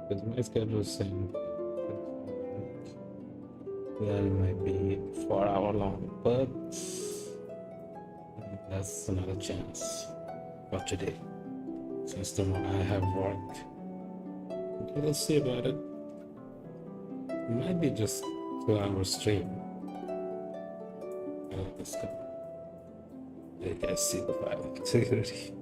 Because my schedule is saying that it might be 4 hour long, but that's another chance for today. Since tomorrow I have work. Okay, let's see about it. It might be just 2 hour stream. Let's go. You guys see the file activity.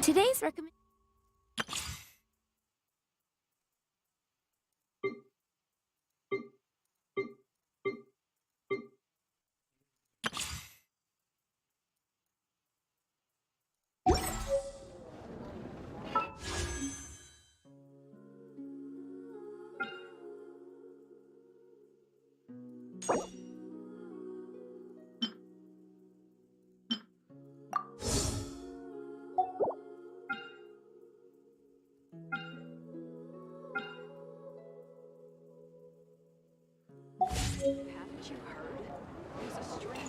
Today's recommendation. Haven't you heard? There's a strange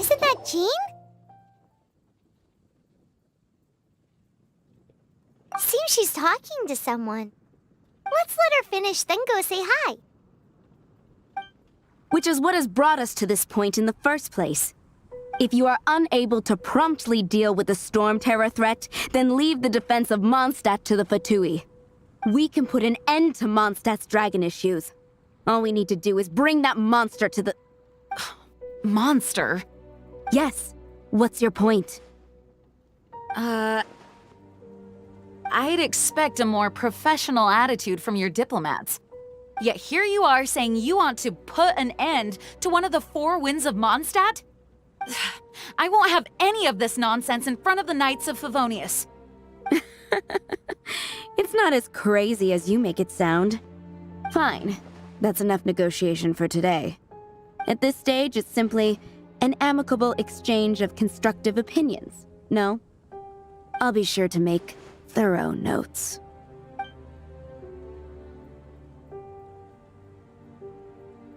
Isn't that Jean? Seems she's talking to someone. Let's let her finish, then go say hi. Which is what has brought us to this point in the first place. If you are unable to promptly deal with the storm terror threat, then leave the defense of Monstadt to the Fatui. We can put an end to Mondstadt's dragon issues. All we need to do is bring that monster to the... Monster? Yes. What's your point? I'd expect a more professional attitude from your diplomats. Yet here you are saying you want to put an end to one of the four winds of Mondstadt? I won't have any of this nonsense in front of the Knights of Favonius. It's not as crazy as you make it sound. Fine. That's enough negotiation for today. At this stage, it's simply an amicable exchange of constructive opinions. No? I'll be sure to make thorough notes.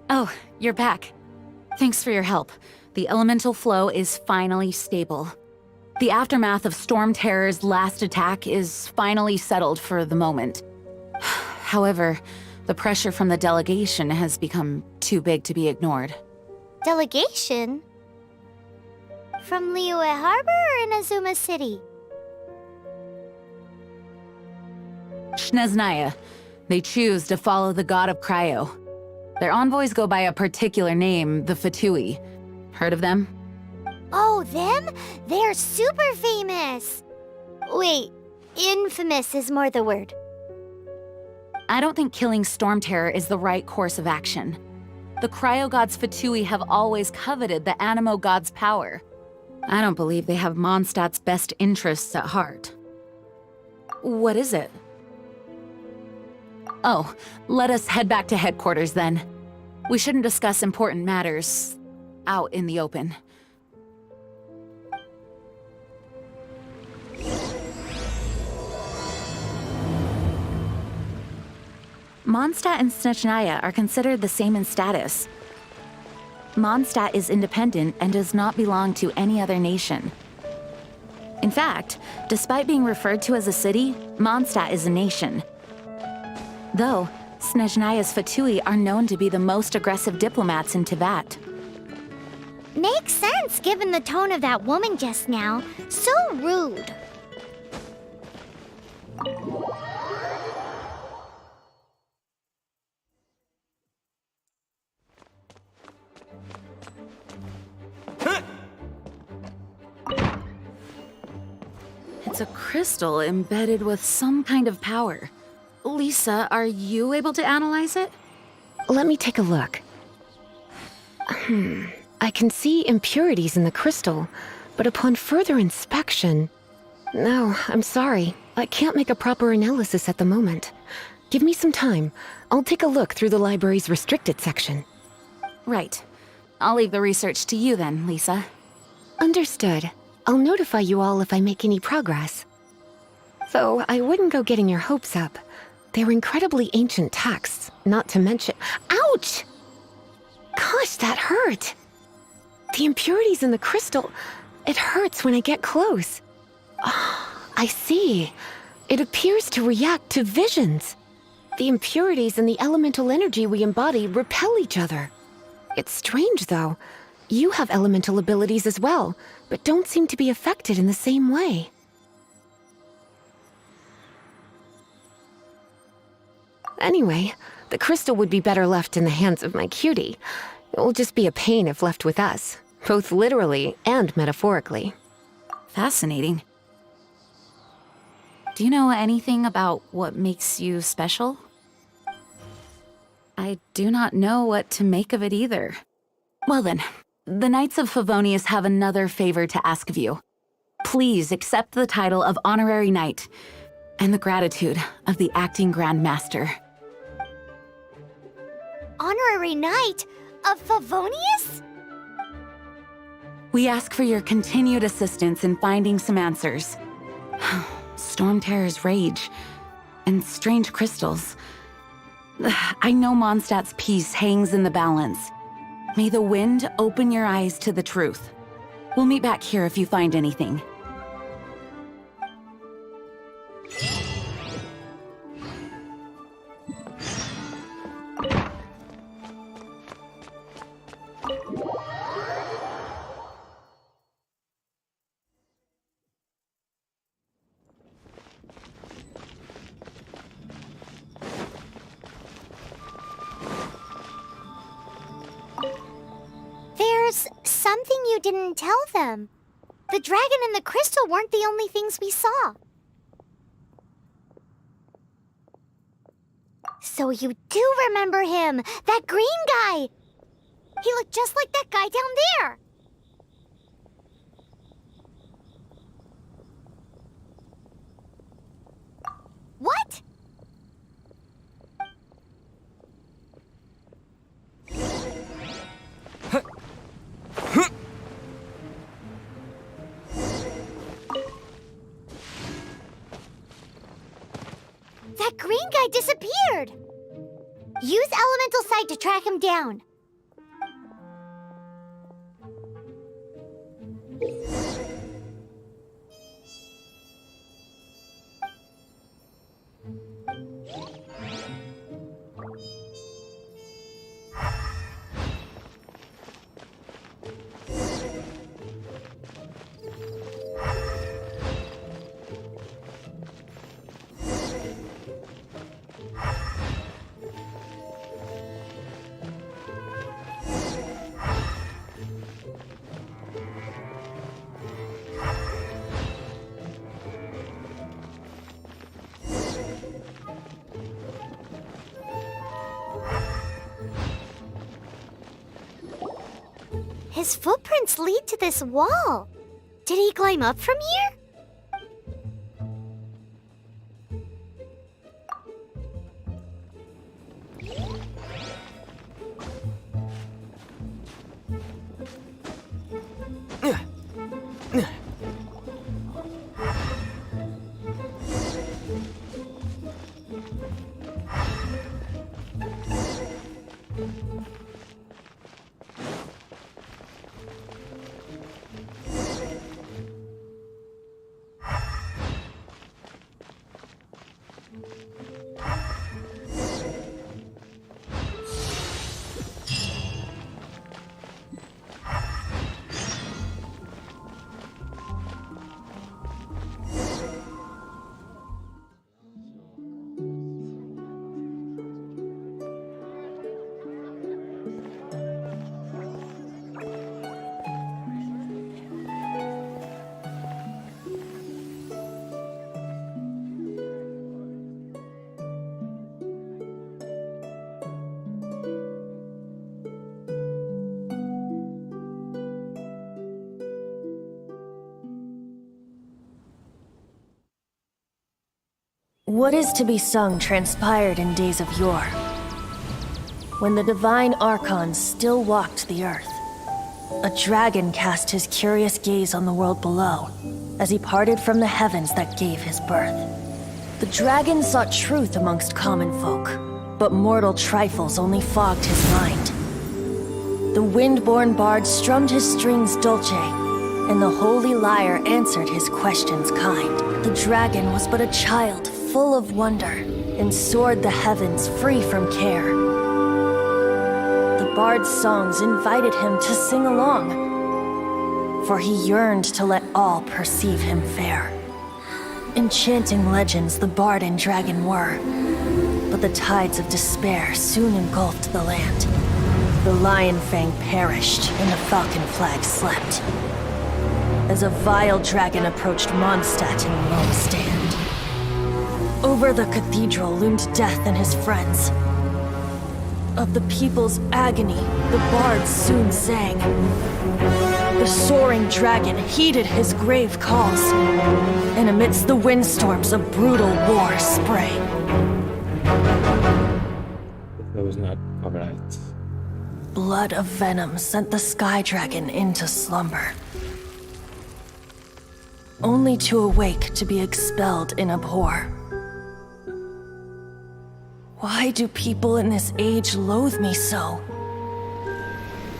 Oh, you're back. Thanks for your help. The elemental flow is finally stable. The aftermath of Storm Terror's last attack is finally settled for the moment. However, the pressure from the delegation has become too big to be ignored. Delegation? From Liyue Harbor or Inazuma City? Snezhnaya. They choose to follow the god of Cryo. Their envoys go by a particular name, the Fatui. Heard of them? Oh, them? They're super famous! Wait, infamous is more the word. I don't think killing Storm Terror is the right course of action. The Cryo God's Fatui have always coveted the Animo God's power. I don't believe they have Mondstadt's best interests at heart. What is it? Oh, let us head back to headquarters then. We shouldn't discuss important matters out in the open. Monstadt and Snezhnaya are considered the same in status. Monstadt is independent and does not belong to any other nation. In fact, despite being referred to as a city, Monstadt is a nation. Though, Snezhnaya's Fatui are known to be the most aggressive diplomats in Teyvat. Makes sense given the tone of that woman just now. So rude. It's a crystal embedded with some kind of power. Lisa, are you able to analyze it? Let me take a look. I can see impurities in the crystal, but upon further inspection... No, I'm sorry. I can't make a proper analysis at the moment. Give me some time. I'll take a look through the library's restricted section. Right. I'll leave the research to you then, Lisa. Understood. I'll notify you all if I make any progress. Though I wouldn't go getting your hopes up. They're incredibly ancient texts, not to mention... Ouch! Gosh, that hurt! The impurities in the crystal... It hurts when I get close. I see. It appears to react to visions. The impurities and the elemental energy we embody repel each other. It's strange, though. You have elemental abilities as well, but don't seem to be affected in the same way. Anyway, the crystal would be better left in the hands of my cutie. It will just be a pain if left with us, both literally and metaphorically. Fascinating. Do you know anything about what makes you special? I do not know what to make of it either. Well then, the Knights of Favonius have another favor to ask of you. Please accept the title of Honorary Knight and the gratitude of the Acting Grand Master. Honorary Knight of Favonius? We ask for your continued assistance in finding some answers. Storm Terror's rage and strange crystals. I know Mondstadt's peace hangs in the balance. May the wind open your eyes to the truth. We'll meet back here if you find anything. There's something you didn't tell them. The dragon and the crystal weren't the only things we saw. So you do remember him, that green guy. He looked just like that guy down there. What? That green guy disappeared! Use Elemental Sight to track him down. His footprints lead to this wall. Did he climb up from here? What is to be sung transpired in days of yore, when the divine archons still walked the earth. A dragon cast his curious gaze on the world below, as he parted from the heavens that gave his birth. The dragon sought truth amongst common folk, but mortal trifles only fogged his mind. The wind-born bard strummed his strings dulce, and the holy lyre answered his questions kind. The dragon was but a child, full of wonder, and soared the heavens free from care. The bard's songs invited him to sing along, for he yearned to let all perceive him fair. Enchanting legends the bard and dragon were, but the tides of despair soon engulfed the land. The lion fang perished, and the falcon flag slept, as a vile dragon approached Monstadt in lone stand. Over the cathedral loomed death and his friends. Of the people's agony, the bards soon sang. The soaring dragon heeded his grave calls, and amidst the windstorms of brutal war spray. That was not alright. Blood of venom sent the sky dragon into slumber, only to awake to be expelled in abhor. Why do people in this age loathe me so?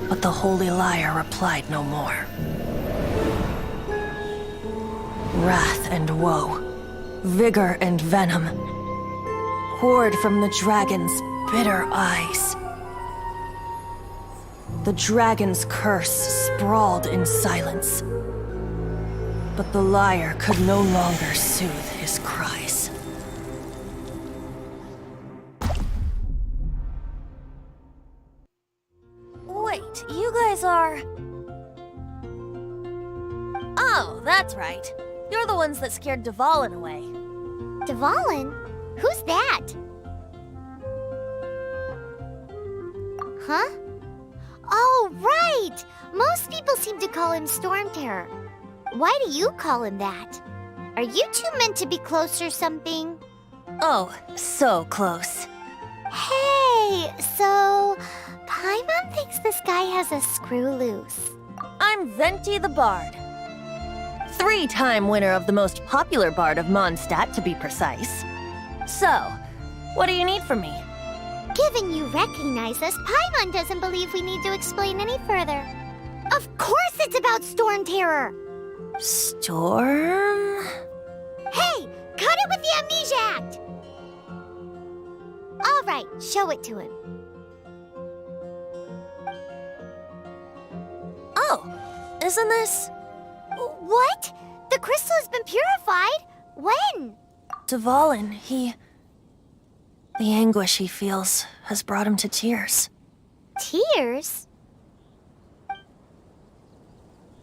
But the holy lyre replied no more. Wrath and woe, vigor and venom, poured from the dragon's bitter eyes. The dragon's curse sprawled in silence, but the Lyre could no longer soothe his cries. Wait, you guys are... Oh, that's right. You're the ones that scared Dvalin away. Dvalin? Who's that? Huh? Oh, right! Most people seem to call him Storm Terror. Why do you call him that? Are you two meant to be close or something? Oh, so close. Hey, so... Paimon thinks this guy has a screw loose. I'm Venti the Bard. 3-time winner of the most popular bard of Monstadt, to be precise. So, what do you need from me? Given you recognize us, Paimon doesn't believe we need to explain any further. Of course it's about Storm Terror! Storm? Hey, cut it with the Amnesia Act! All right, show it to him. Oh, isn't this... What? The crystal has been purified? When? Dvalin, the anguish he feels has brought him to tears. Tears?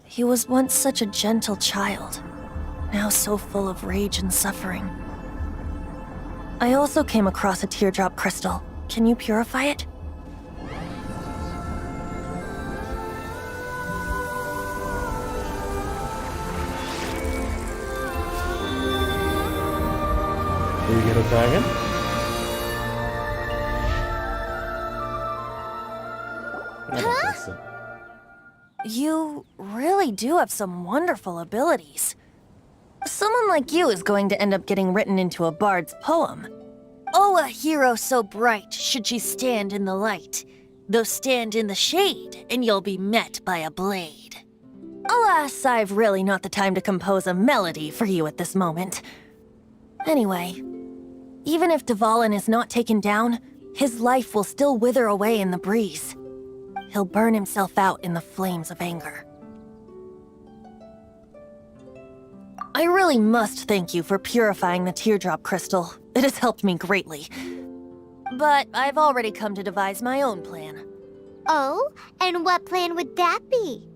He was once such a gentle child, now so full of rage and suffering. I also came across a teardrop crystal. Can you purify it? Do we get a dragon? I don't think so. You really do have some wonderful abilities. Someone like you is going to end up getting written into a bard's poem. Oh, a hero so bright should she stand in the light, though stand in the shade, and you'll be met by a blade. Alas, I've really not the time to compose a melody for you at this moment. Anyway, even if Dvalin is not taken down, his life will still wither away in the breeze. He'll burn himself out in the flames of anger. I really must thank you for purifying the teardrop crystal. It has helped me greatly. But I've already come to devise my own plan. Oh, and what plan would that be?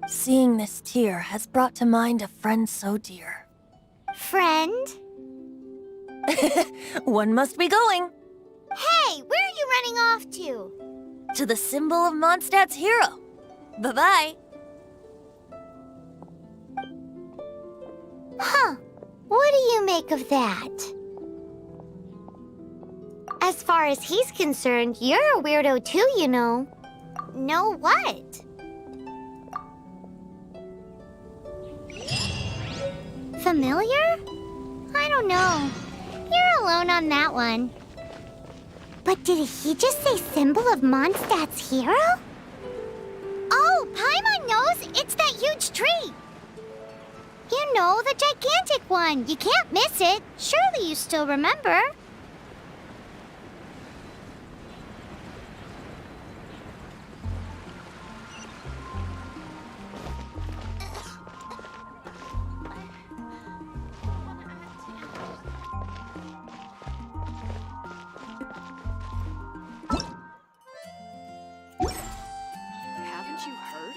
Seeing this tear has brought to mind a friend so dear. Friend? One must be going. Hey, where are you running off to? To the symbol of Mondstadt's hero. Bye-bye. Huh. What do you make of that? As far as he's concerned, you're a weirdo too, you know. Know what? Familiar? I don't know. You're alone on that one. But did he just say symbol of Mondstadt's hero? Oh, Paimon knows! It's that huge tree! You know, the gigantic one. You can't miss it. Surely you still remember. Haven't you heard?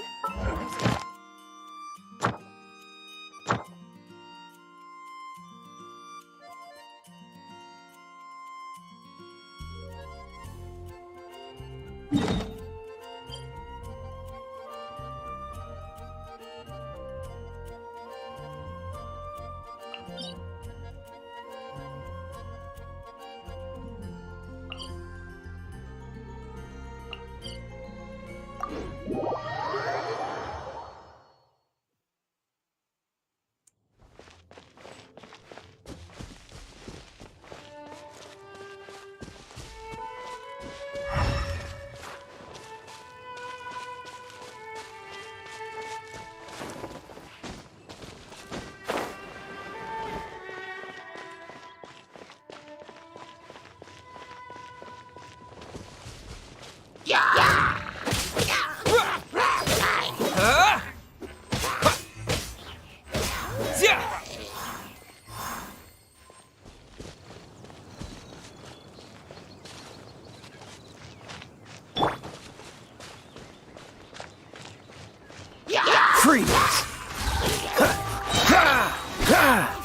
Greetings.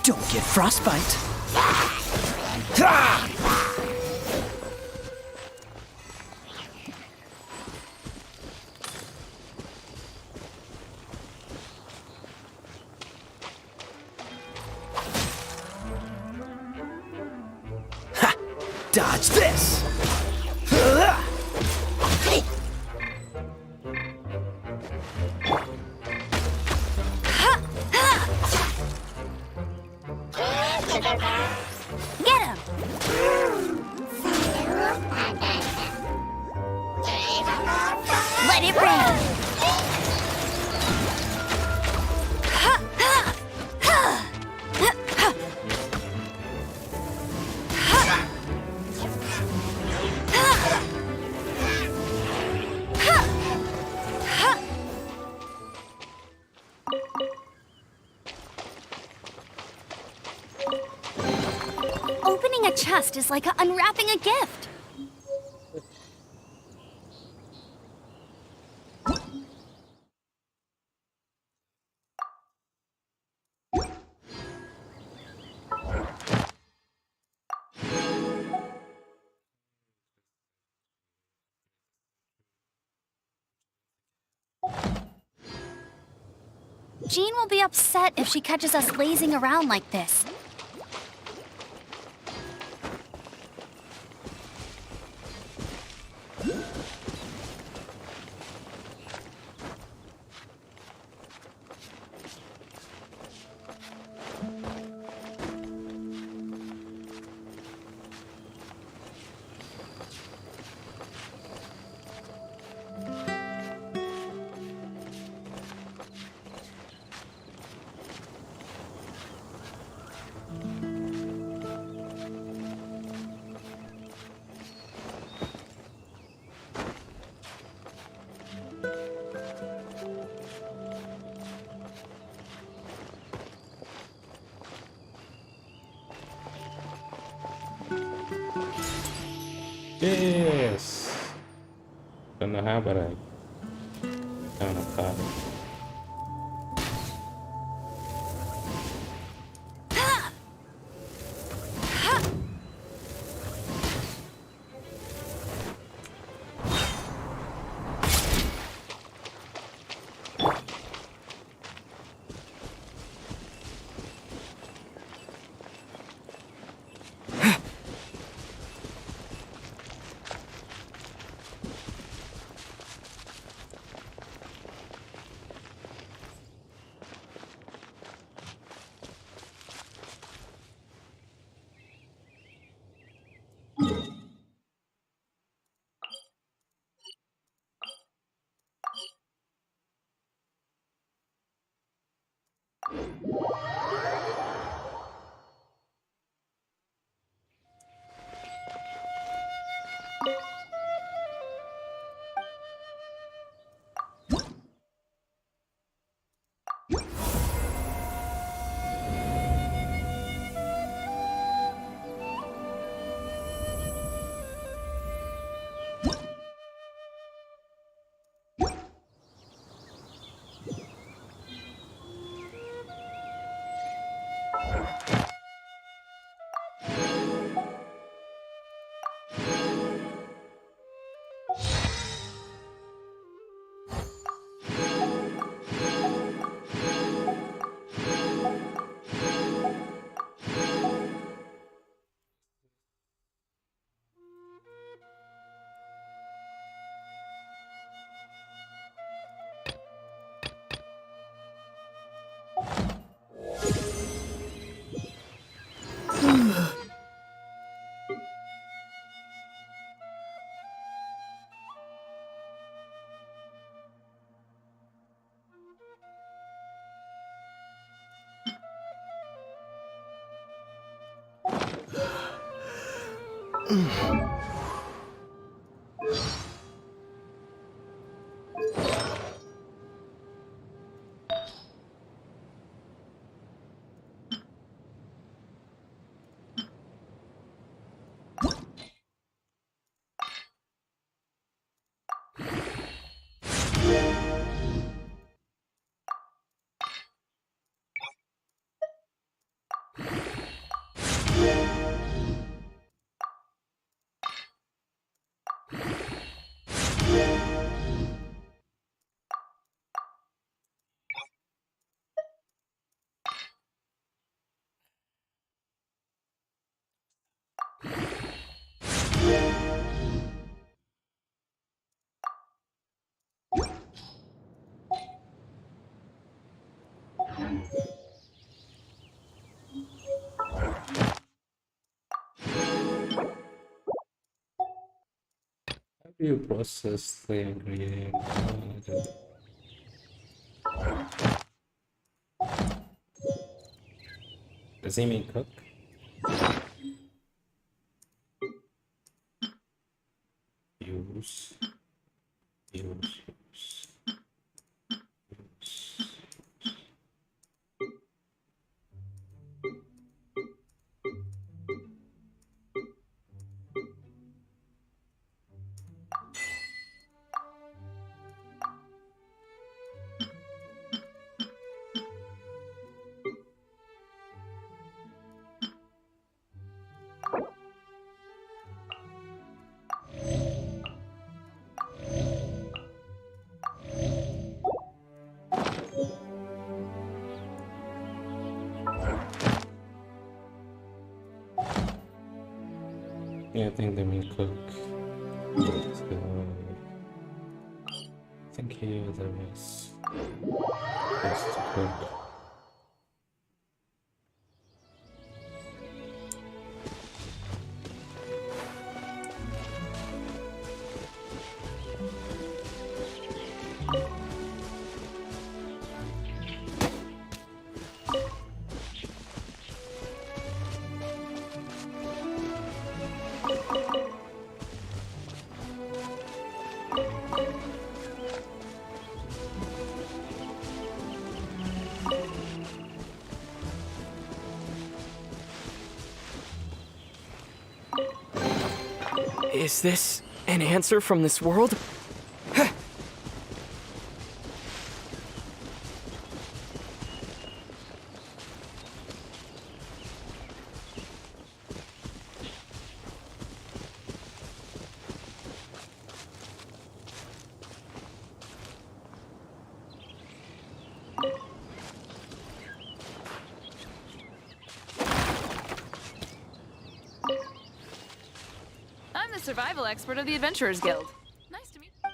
Don't get frostbite. Dodge this! Get him! Let it rain! Opening a chest is like unwrapping a gift. Jean will be upset if she catches us lazing around like this. Yes. Don't know how, but I kind of caught it. CPU process the ingredient. Does he mean cook? Use. Use. Yeah, I think they mean cook. So, I think here there was to cook. Is this an answer from this world? I'm the survival expert of the Adventurers Guild. Nice to meet you.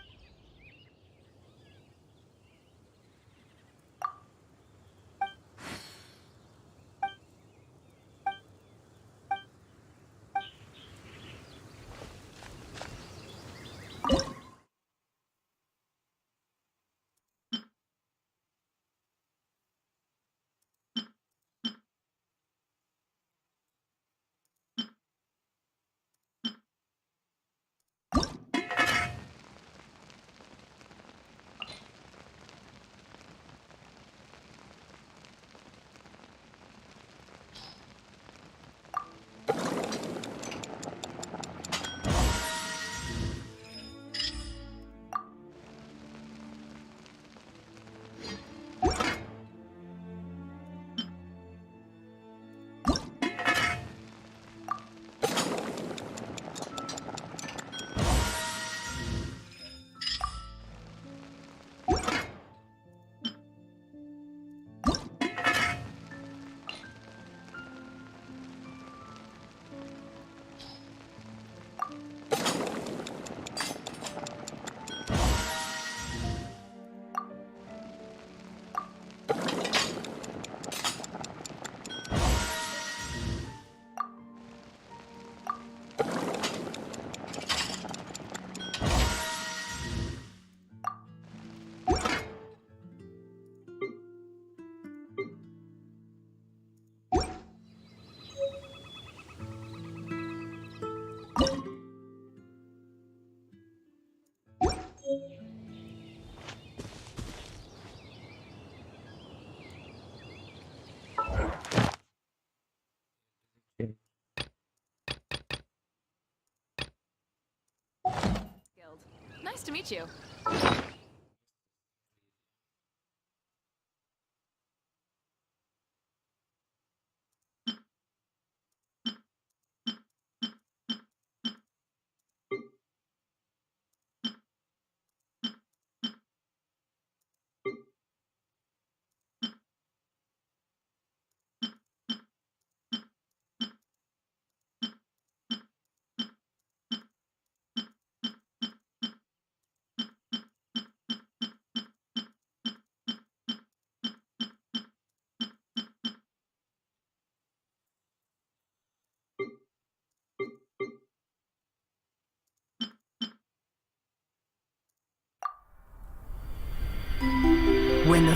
Guild. Nice to meet you.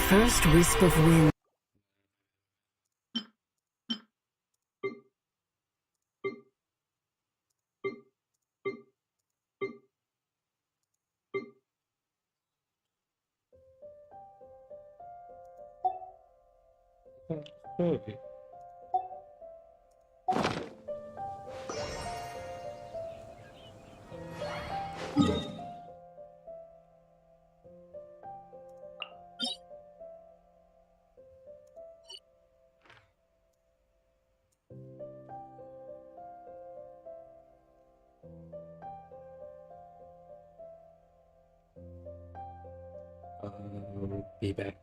first wisp of wind. Okay. Be back.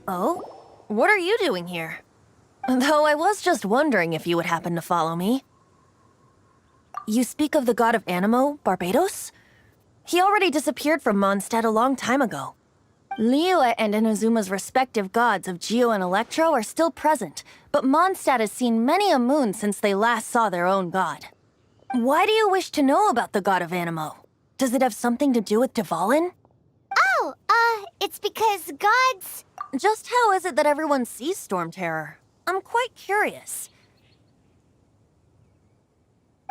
Oh? What are you doing here? Though I was just wondering if you would happen to follow me. You speak of the god of Animo, Barbados? He already disappeared from Monstadt a long time ago. Lyre and Inazuma's respective gods of Geo and Electro are still present, but Monstadt has seen many a moon since they last saw their own god. Why do you wish to know about the god of Animo? Does it have something to do with Dvalin? Oh, it's because gods... Just how is it that everyone sees Storm Terror? I'm quite curious.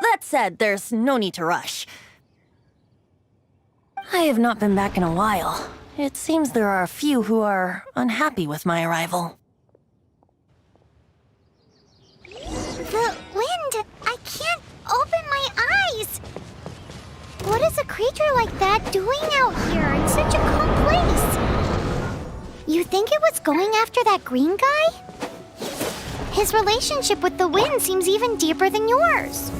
That said, there's no need to rush. I have not been back in a while. It seems there are a few who are unhappy with my arrival. The wind! I can't open my eyes! What is a creature like that doing out here in such a calm place? You think it was going after that green guy? His relationship with the wind seems even deeper than yours.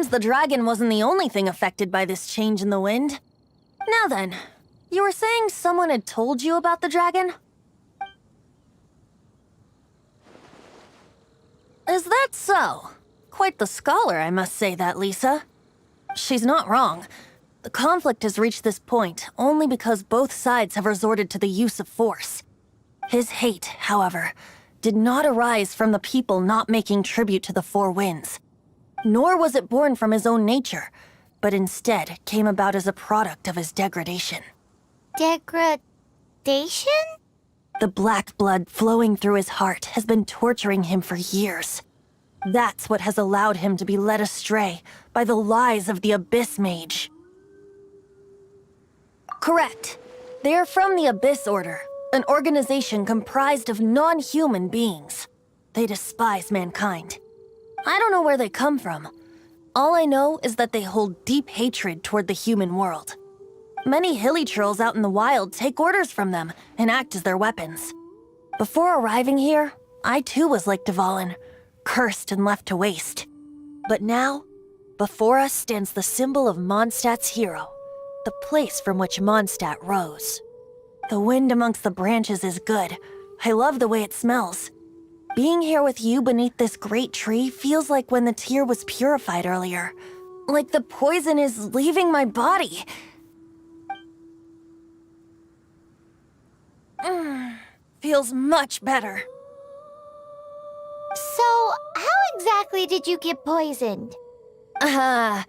The dragon wasn't the only thing affected by this change in the wind. Now then, you were saying someone had told you about the dragon? Is that so? Quite the scholar, I must say that, Lisa. She's not wrong. The conflict has reached this point only because both sides have resorted to the use of force. His hate, however, did not arise from the people not making tribute to the Four Winds. Nor was it born from his own nature, but instead came about as a product of his degradation. Degradation? The black blood flowing through his heart has been torturing him for years. That's what has allowed him to be led astray by the lies of the Abyss Mage. Correct. They are from the Abyss Order, an organization comprised of non-human beings. They despise mankind. I don't know where they come from. All I know is that they hold deep hatred toward the human world. Many hilly trolls out in the wild take orders from them and act as their weapons. Before arriving here, I too was like Dvalin, cursed and left to waste. But now, before us stands the symbol of Mondstadt's hero, the place from which Monstadt rose. The wind amongst the branches is good. I love the way it smells. Being here with you beneath this great tree feels like when the tear was purified earlier. Like the poison is leaving my body. Feels much better. So, how exactly did you get poisoned? That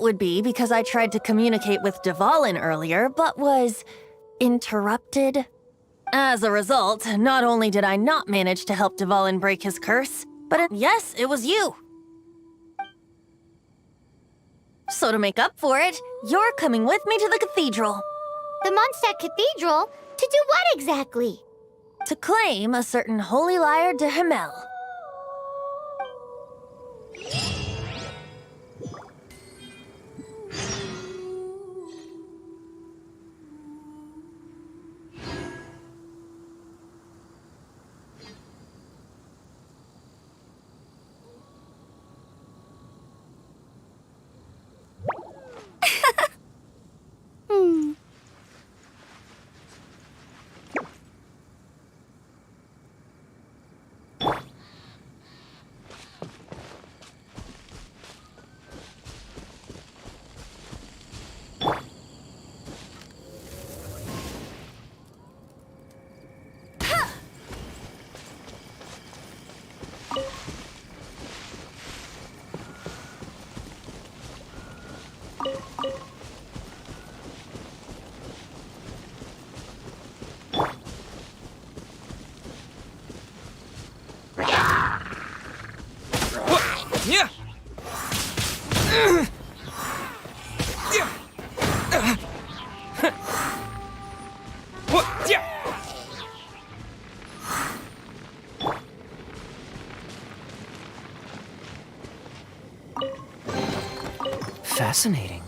would be because I tried to communicate with Dvalin earlier, but was interrupted. As a result, not only did I not manage to help Dvalin break his curse, but yes, it was you. So to make up for it, you're coming with me to the cathedral. The Monstadt Cathedral? To do what exactly? To claim a certain holy Lyre de Himmel. Yeah. Fascinating.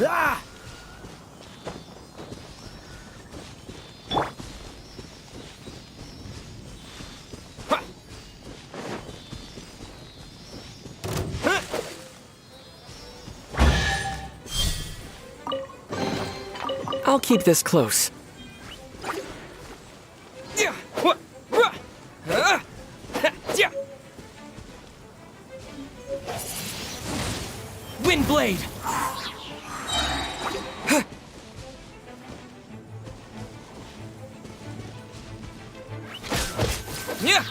Ah! I'll keep this close. Windblade! Yeah.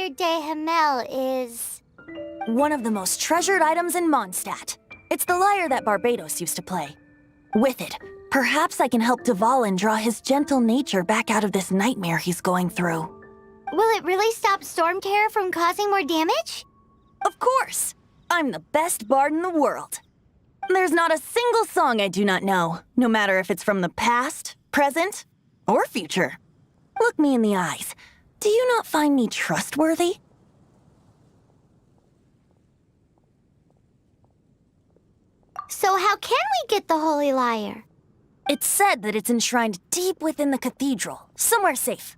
Lyre de Himmel is... One of the most treasured items in Monstadt. It's the lyre that Barbados used to play. With it, perhaps I can help Dvalin draw his gentle nature back out of this nightmare he's going through. Will it really stop Storm Terror from causing more damage? Of course! I'm the best bard in the world. There's not a single song I do not know, no matter if it's from the past, present, or future. Look me in the eyes. Do you not find me trustworthy? So how can we get the Holy Lyre? It's said that it's enshrined deep within the cathedral, somewhere safe.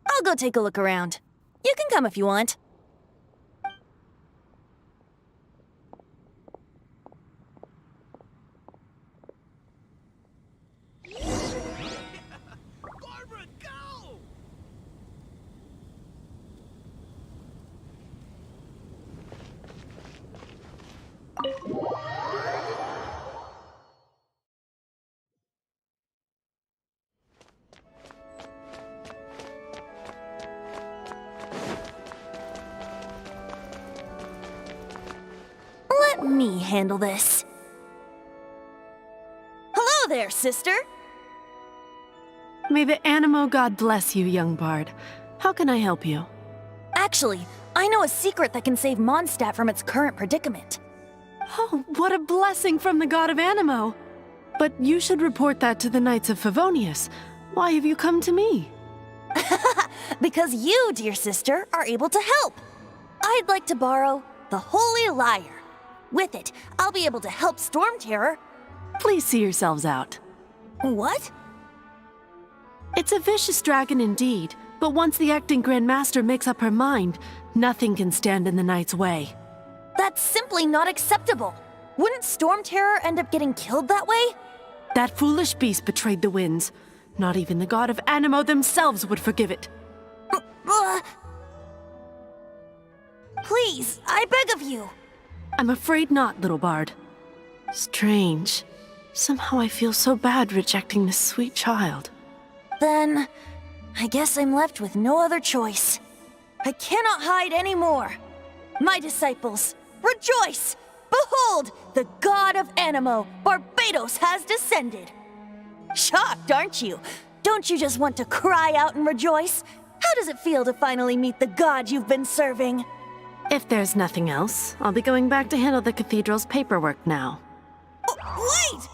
I'll go take a look around. You can come if you want. Barbara, go! Let me handle this. Hello there, sister! May the Animo God bless you, young bard. How can I help you? Actually, I know a secret that can save Monstadt from its current predicament. Oh, what a blessing from the god of Animo! But you should report that to the Knights of Favonius. Why have you come to me? Because you, dear sister, are able to help. I'd like to borrow the Holy Lyre. With it, I'll be able to help Storm Terror. Please see yourselves out. What? It's a vicious dragon indeed, but once the acting Grand Master makes up her mind, nothing can stand in the Knight's way. That's simply not acceptable. Wouldn't Storm Terror end up getting killed that way? That foolish beast betrayed the winds. Not even the god of Animo themselves would forgive it. Please, I beg of you. I'm afraid not, little bard. Strange. Somehow I feel so bad rejecting this sweet child. Then, I guess I'm left with no other choice. I cannot hide anymore. My disciples, rejoice! Behold, the god of Animo, Barbados, has descended. Shocked, aren't you? Don't you just want to cry out and rejoice? How does it feel to finally meet the god you've been serving? If there's nothing else, I'll be going back to handle the cathedral's paperwork now. Wait!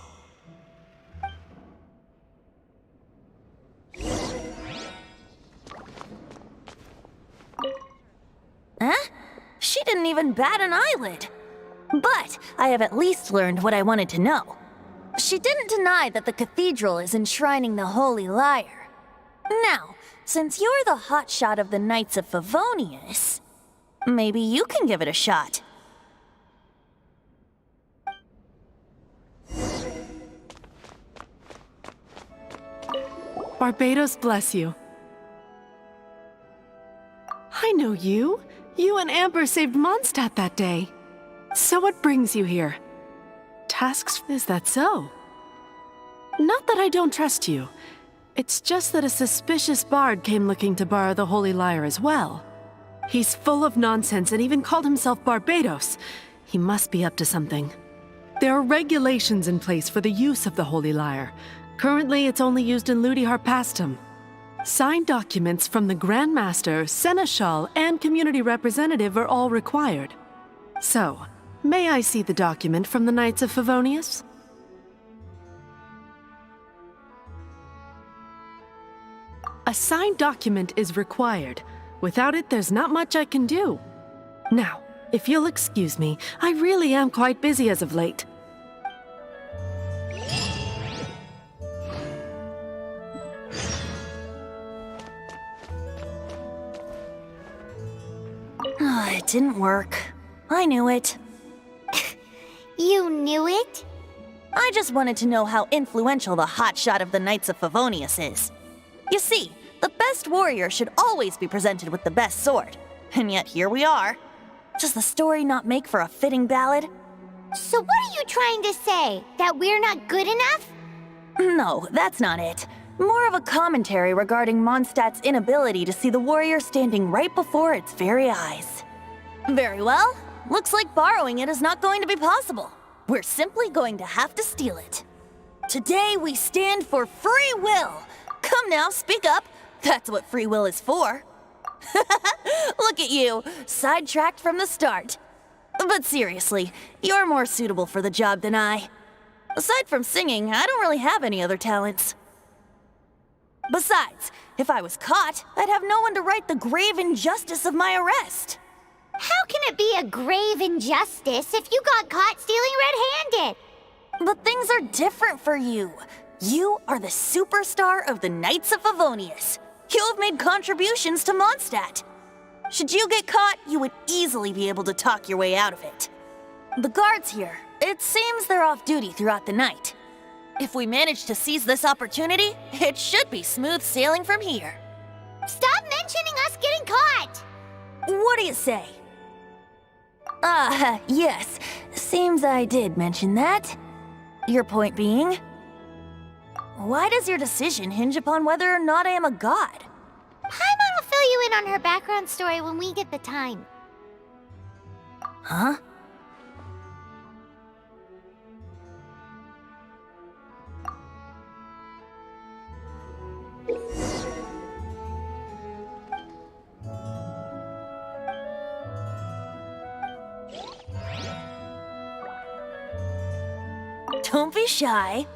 Huh? She didn't even bat an eyelid. But I have at least learned what I wanted to know. She didn't deny that the cathedral is enshrining the Holy Lyre. Now, since you're the hotshot of the Knights of Favonius, maybe you can give it a shot. Barbados bless you. I know you. You and Amber saved Monstadt that day. So what brings you here? Tasks, is that so? Not that I don't trust you. It's just that a suspicious bard came looking to borrow the Holy Lyre as well. He's full of nonsense and even called himself Barbados. He must be up to something. There are regulations in place for the use of the Holy Lyre. Currently, it's only used in Ludi Harpastum. Signed documents from the Grand Master, Seneschal, and Community Representative are all required. So, may I see the document from the Knights of Favonius? A signed document is required. Without it, there's not much I can do. Now, if you'll excuse me, I really am quite busy as of late. It didn't work. I knew it. You knew it? I just wanted to know how influential the hotshot of the Knights of Favonius is. You see, the best warrior should always be presented with the best sword. And yet here we are. Does the story not make for a fitting ballad? So what are you trying to say? That we're not good enough? No, that's not it. More of a commentary regarding Mondstadt's inability to see the warrior standing right before its very eyes. Very well. Looks like borrowing it is not going to be possible. We're simply going to have to steal it. Today we stand for free will. Come now, speak up. That's what free will is for. Look at you, sidetracked from the start. But seriously, you're more suitable for the job than I. Aside from singing, I don't really have any other talents. Besides, if I was caught, I'd have no one to right the grave injustice of my arrest. How can it be a grave injustice if you got caught stealing red-handed? But things are different for you. You are the superstar of the Knights of Favonius. You have made contributions to Monstadt. Should you get caught, you would easily be able to talk your way out of it. The guards here, it seems they're off duty throughout the night. If we manage to seize this opportunity, it should be smooth sailing from here. Stop mentioning us getting caught! What do you say? Yes. Seems I did mention that. Your point being? Why does your decision hinge upon whether or not I am a god? Paimon will fill you in on her background story when we get the time. Huh? Don't be shy.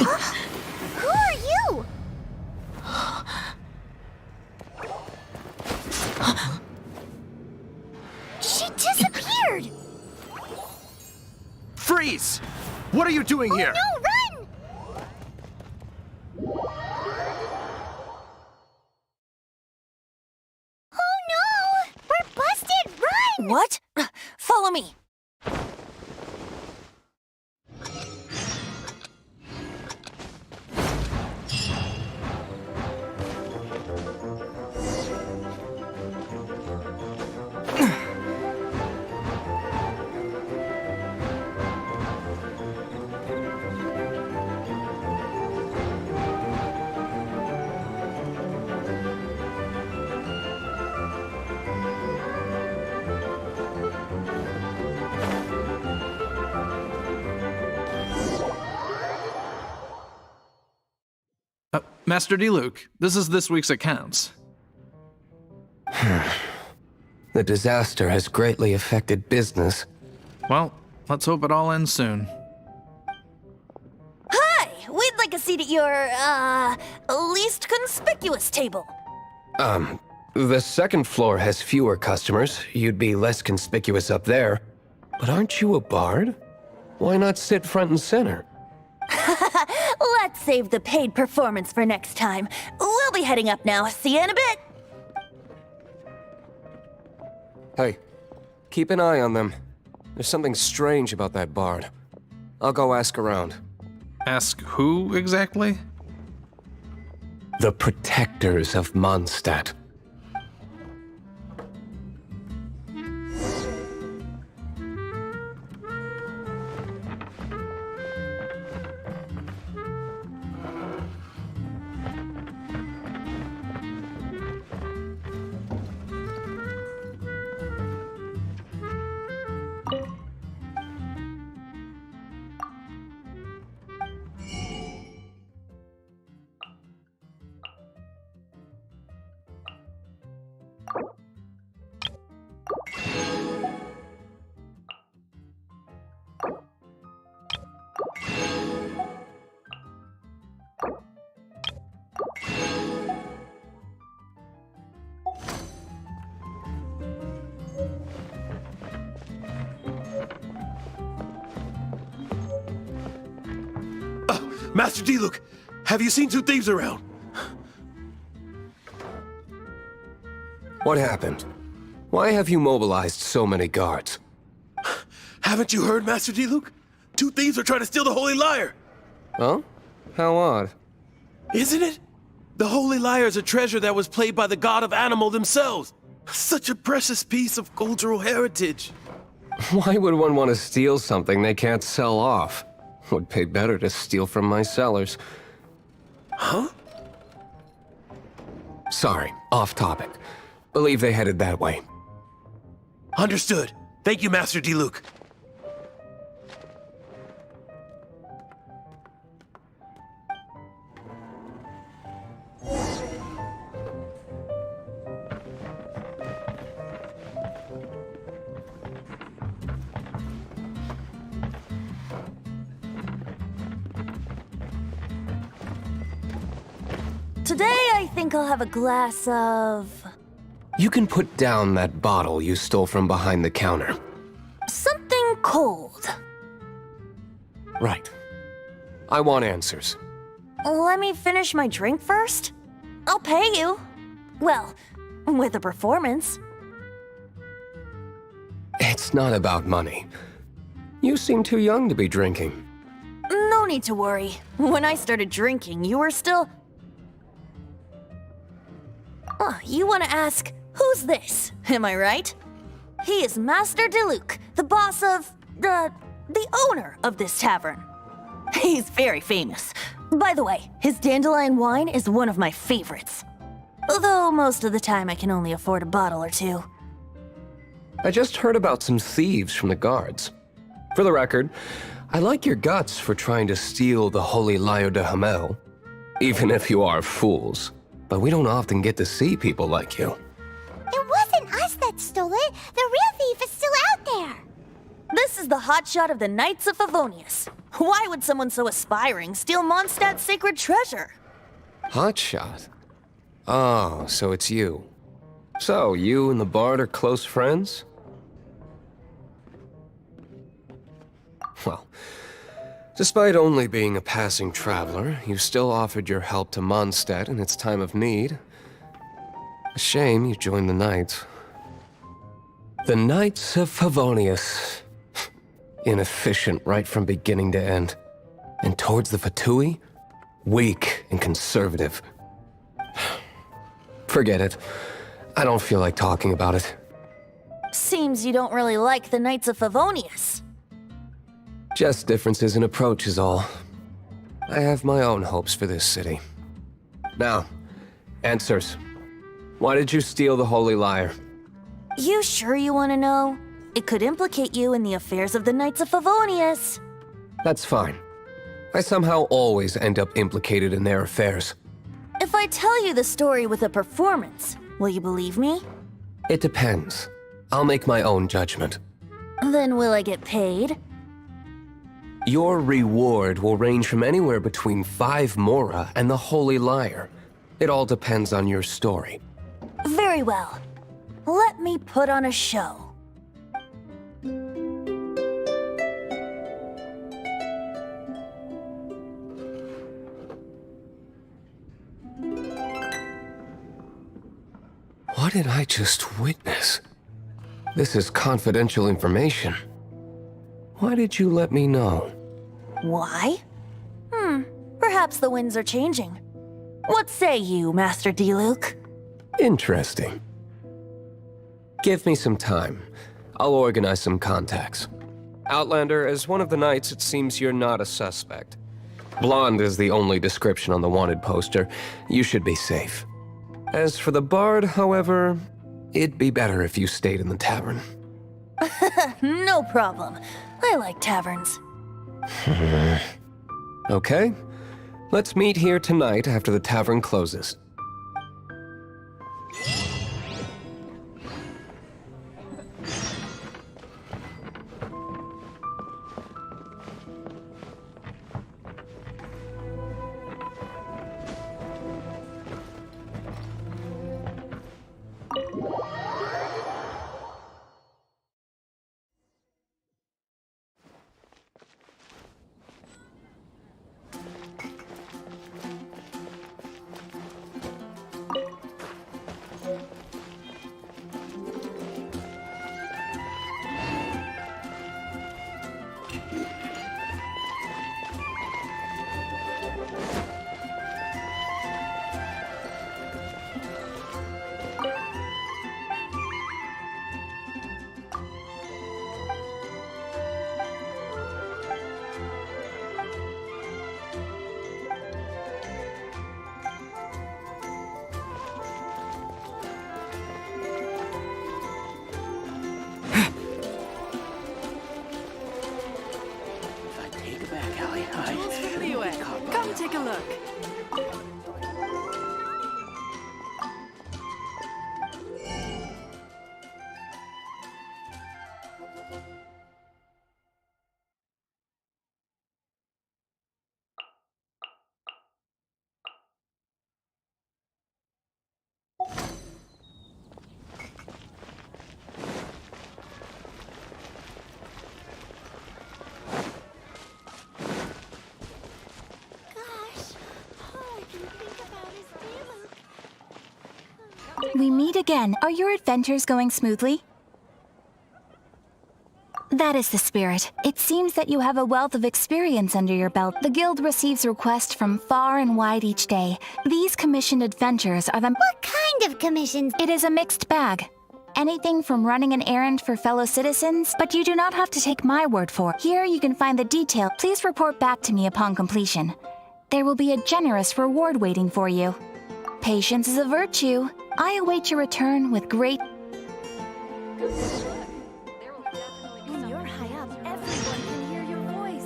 Who are you? She disappeared! Freeze! What are you doing here? No, run! Oh no! We're busted! Run! What? Follow me. Master Diluc, this is this week's accounts. The disaster has greatly affected business. Well, let's hope it all ends soon. Hi! We'd like a seat at your, least conspicuous table. The second floor has fewer customers. You'd be less conspicuous up there. But aren't you a bard? Why not sit front and center? Let's save the paid performance for next time. We'll be heading up now. See you in a bit. Hey, keep an eye on them. There's something strange about that bard. I'll go ask around. Ask who exactly? The protectors of Monstadt. Master Diluc, have you seen two thieves around? What happened? Why have you mobilized so many guards? Haven't you heard, Master Diluc? Two thieves are trying to steal the Holy Lyre! Huh? How odd. Isn't it? The Holy Lyre is a treasure that was played by the god of animal themselves. Such a precious piece of cultural heritage. Why would one want to steal something they can't sell off? Would pay better to steal from my sellers. Huh? Sorry, off topic. Believe they headed that way. Understood. Thank you, Master Diluc. Today, I think I'll have a glass of... You can put down that bottle you stole from behind the counter. something cold. Right. I want answers. Let me finish my drink first. I'll pay you. Well, with a performance. It's not about money. You seem too young to be drinking. No need to worry. When I started drinking, you were still... Oh, you want to ask, who's this? Am I right? He is Master Diluc, the boss of... the owner of this tavern. He's very famous. By the way, his dandelion wine is one of my favorites. Although most of the time I can only afford a bottle or two. I just heard about some thieves from the guards. For the record, I like your guts for trying to steal the holy Lyre de Hamel. Even if you are fools. But we don't often get to see people like you. It wasn't us that stole it. The real thief is still out there. This is the hotshot of the Knights of Favonius. Why would someone so aspiring steal Mondstadt's sacred treasure? Hotshot. Oh, so it's you. So, you and the Bard are close friends? Well, despite only being a passing traveler, you still offered your help to Monstadt in its time of need. A shame you joined the Knights. The Knights of Favonius. Inefficient right from beginning to end. And towards the Fatui, weak and conservative. Forget it. I don't feel like talking about it. Seems you don't really like the Knights of Favonius. Just differences in approach is all. I have my own hopes for this city. Now, answers. Why did you steal the Holy Lyre? You sure you want to know? It could implicate you in the affairs of the Knights of Favonius. That's fine. I somehow always end up implicated in their affairs. If I tell you the story with a performance, will you believe me? It depends. I'll make my own judgment. Then will I get paid? Your reward will range from anywhere between 5 Mora and the Holy Lyre. It all depends on your story. Very well. Let me put on a show. What did I just witness? This is confidential information. Why did you let me know? Why? Perhaps the winds are changing. What say you, Master Diluc? Interesting. Give me some time. I'll organize some contacts. Outlander, as one of the Knights, it seems you're not a suspect. Blonde is the only description on the wanted poster. You should be safe. As for the Bard, however, it'd be better if you stayed in the tavern. No problem. I like taverns. Okay. Let's meet here tonight after the tavern closes. Come take a look. We meet again. Are your adventures going smoothly? That is the spirit. It seems that you have a wealth of experience under your belt. The guild receives requests from far and wide each day. These commissioned adventures are the— What kind of commissions? It is a mixed bag. Anything from running an errand for fellow citizens, but you do not have to take my word for it. Here you can find the detail. Please report back to me upon completion. There will be a generous reward waiting for you. Patience is a virtue. I await your return with great— When you're high up, everyone can hear your voice.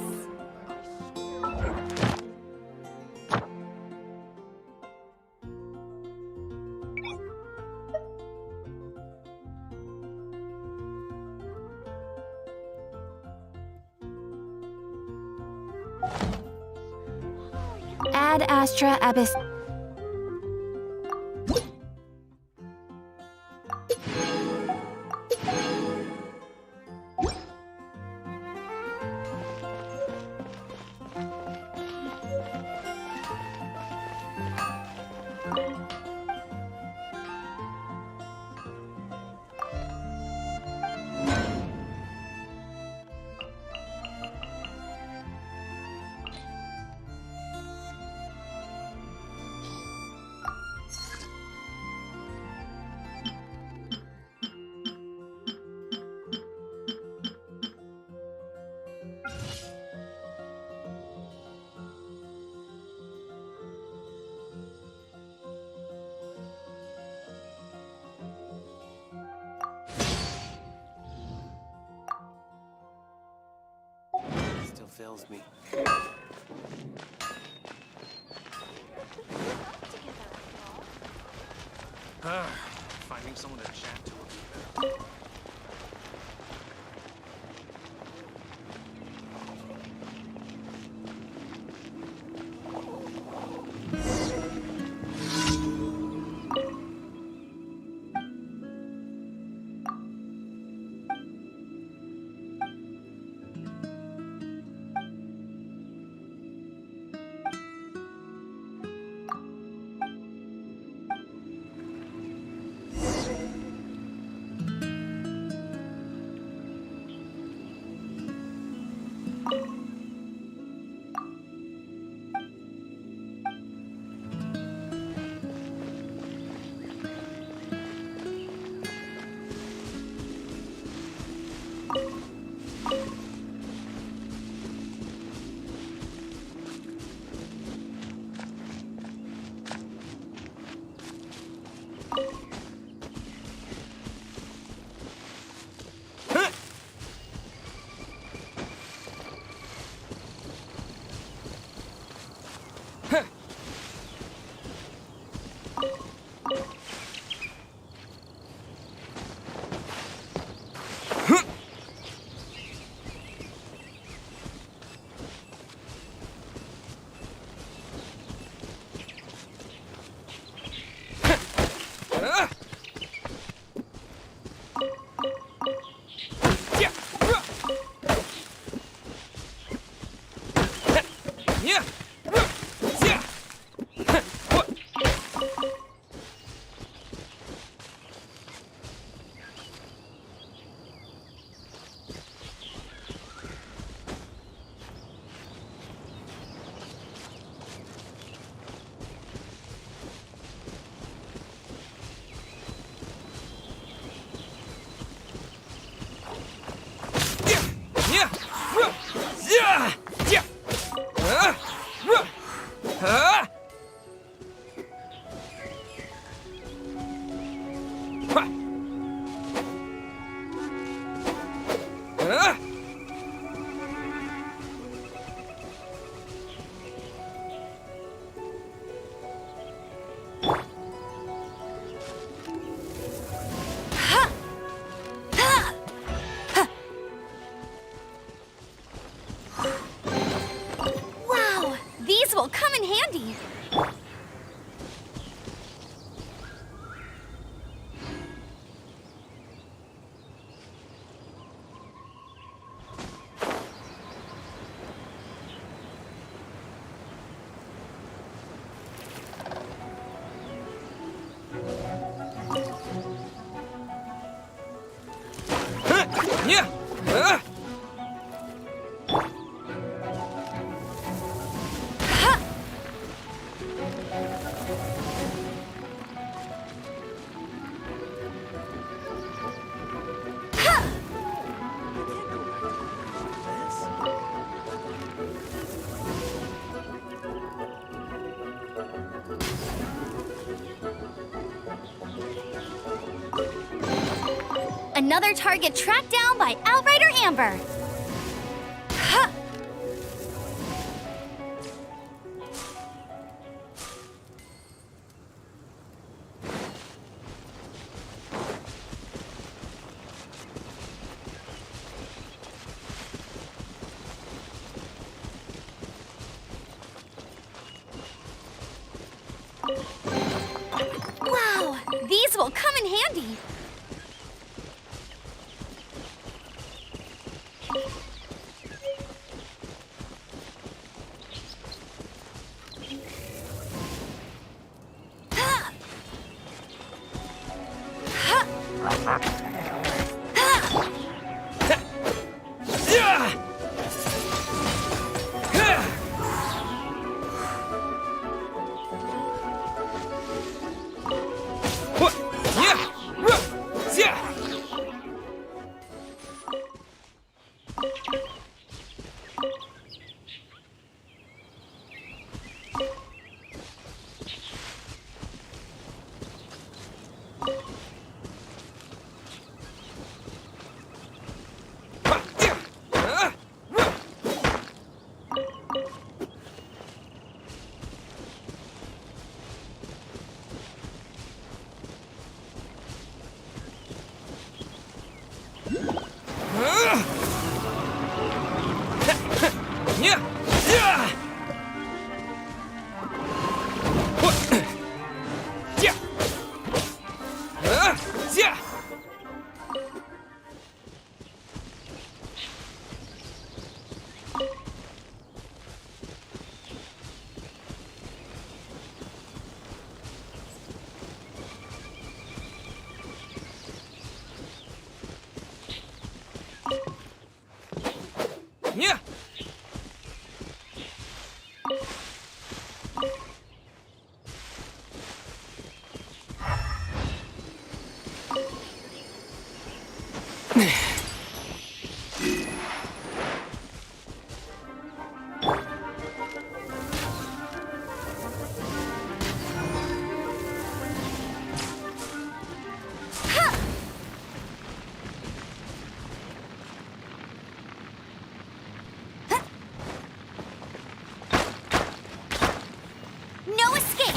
Ad Astra Abyss. Still fails me. Finding someone to chat to would be better. will come in handy. Another target tracked down by Outrider Amber. Ha! It'll come in handy. No escape!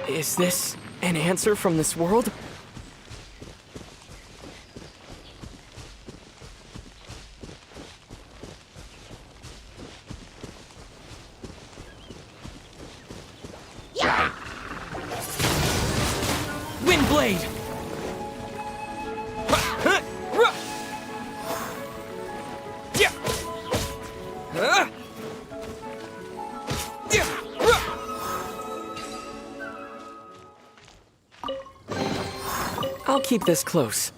Is this an answer from this world? Windblade! I'll keep this close.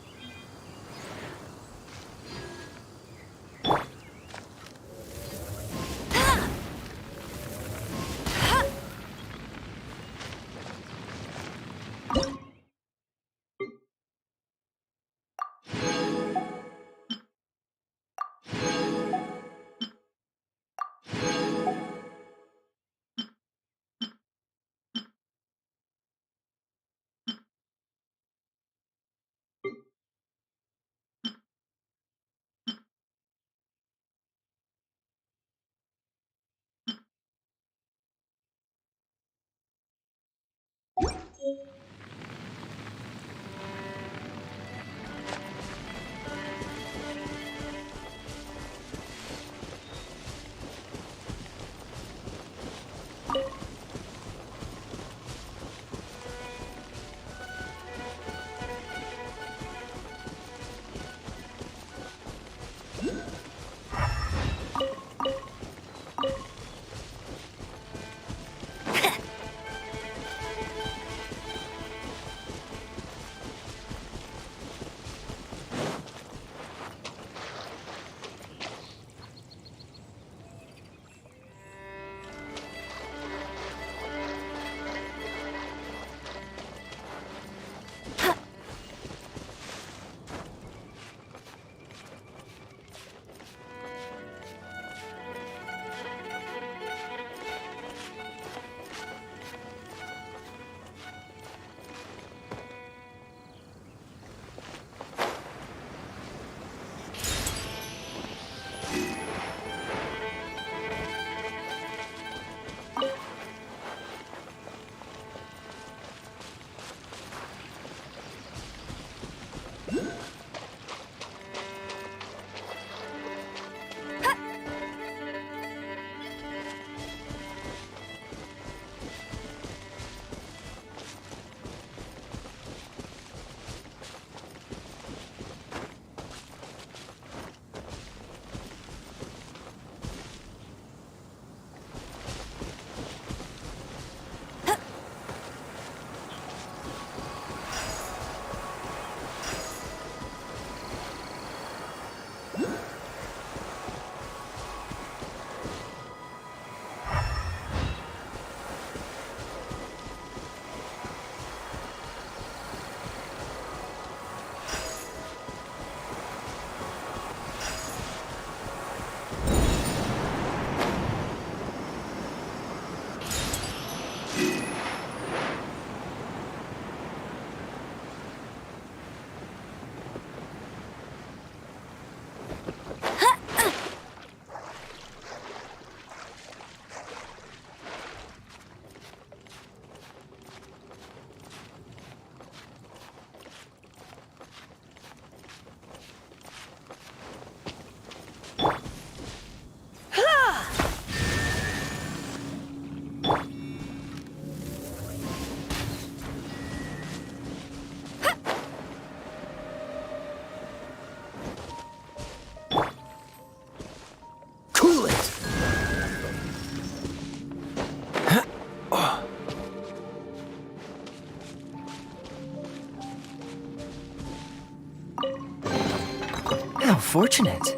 fortunate.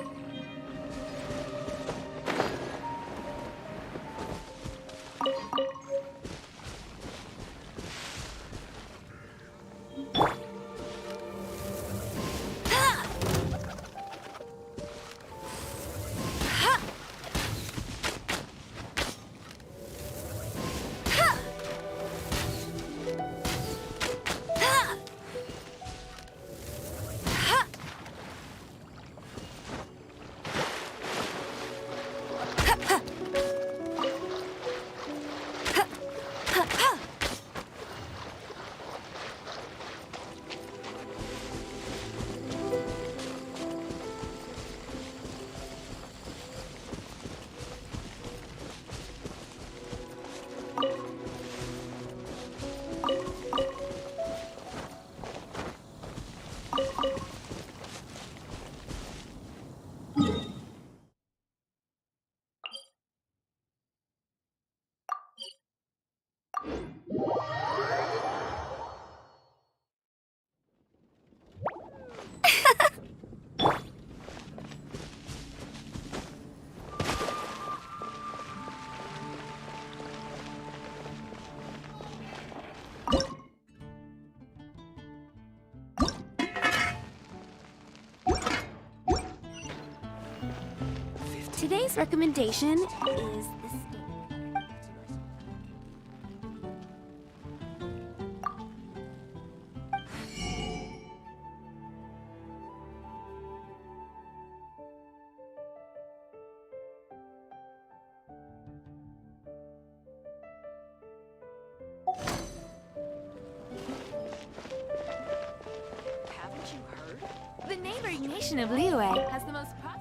Today's recommendation is this. Haven't you heard? The neighboring nation of Lyre has the most prosperous.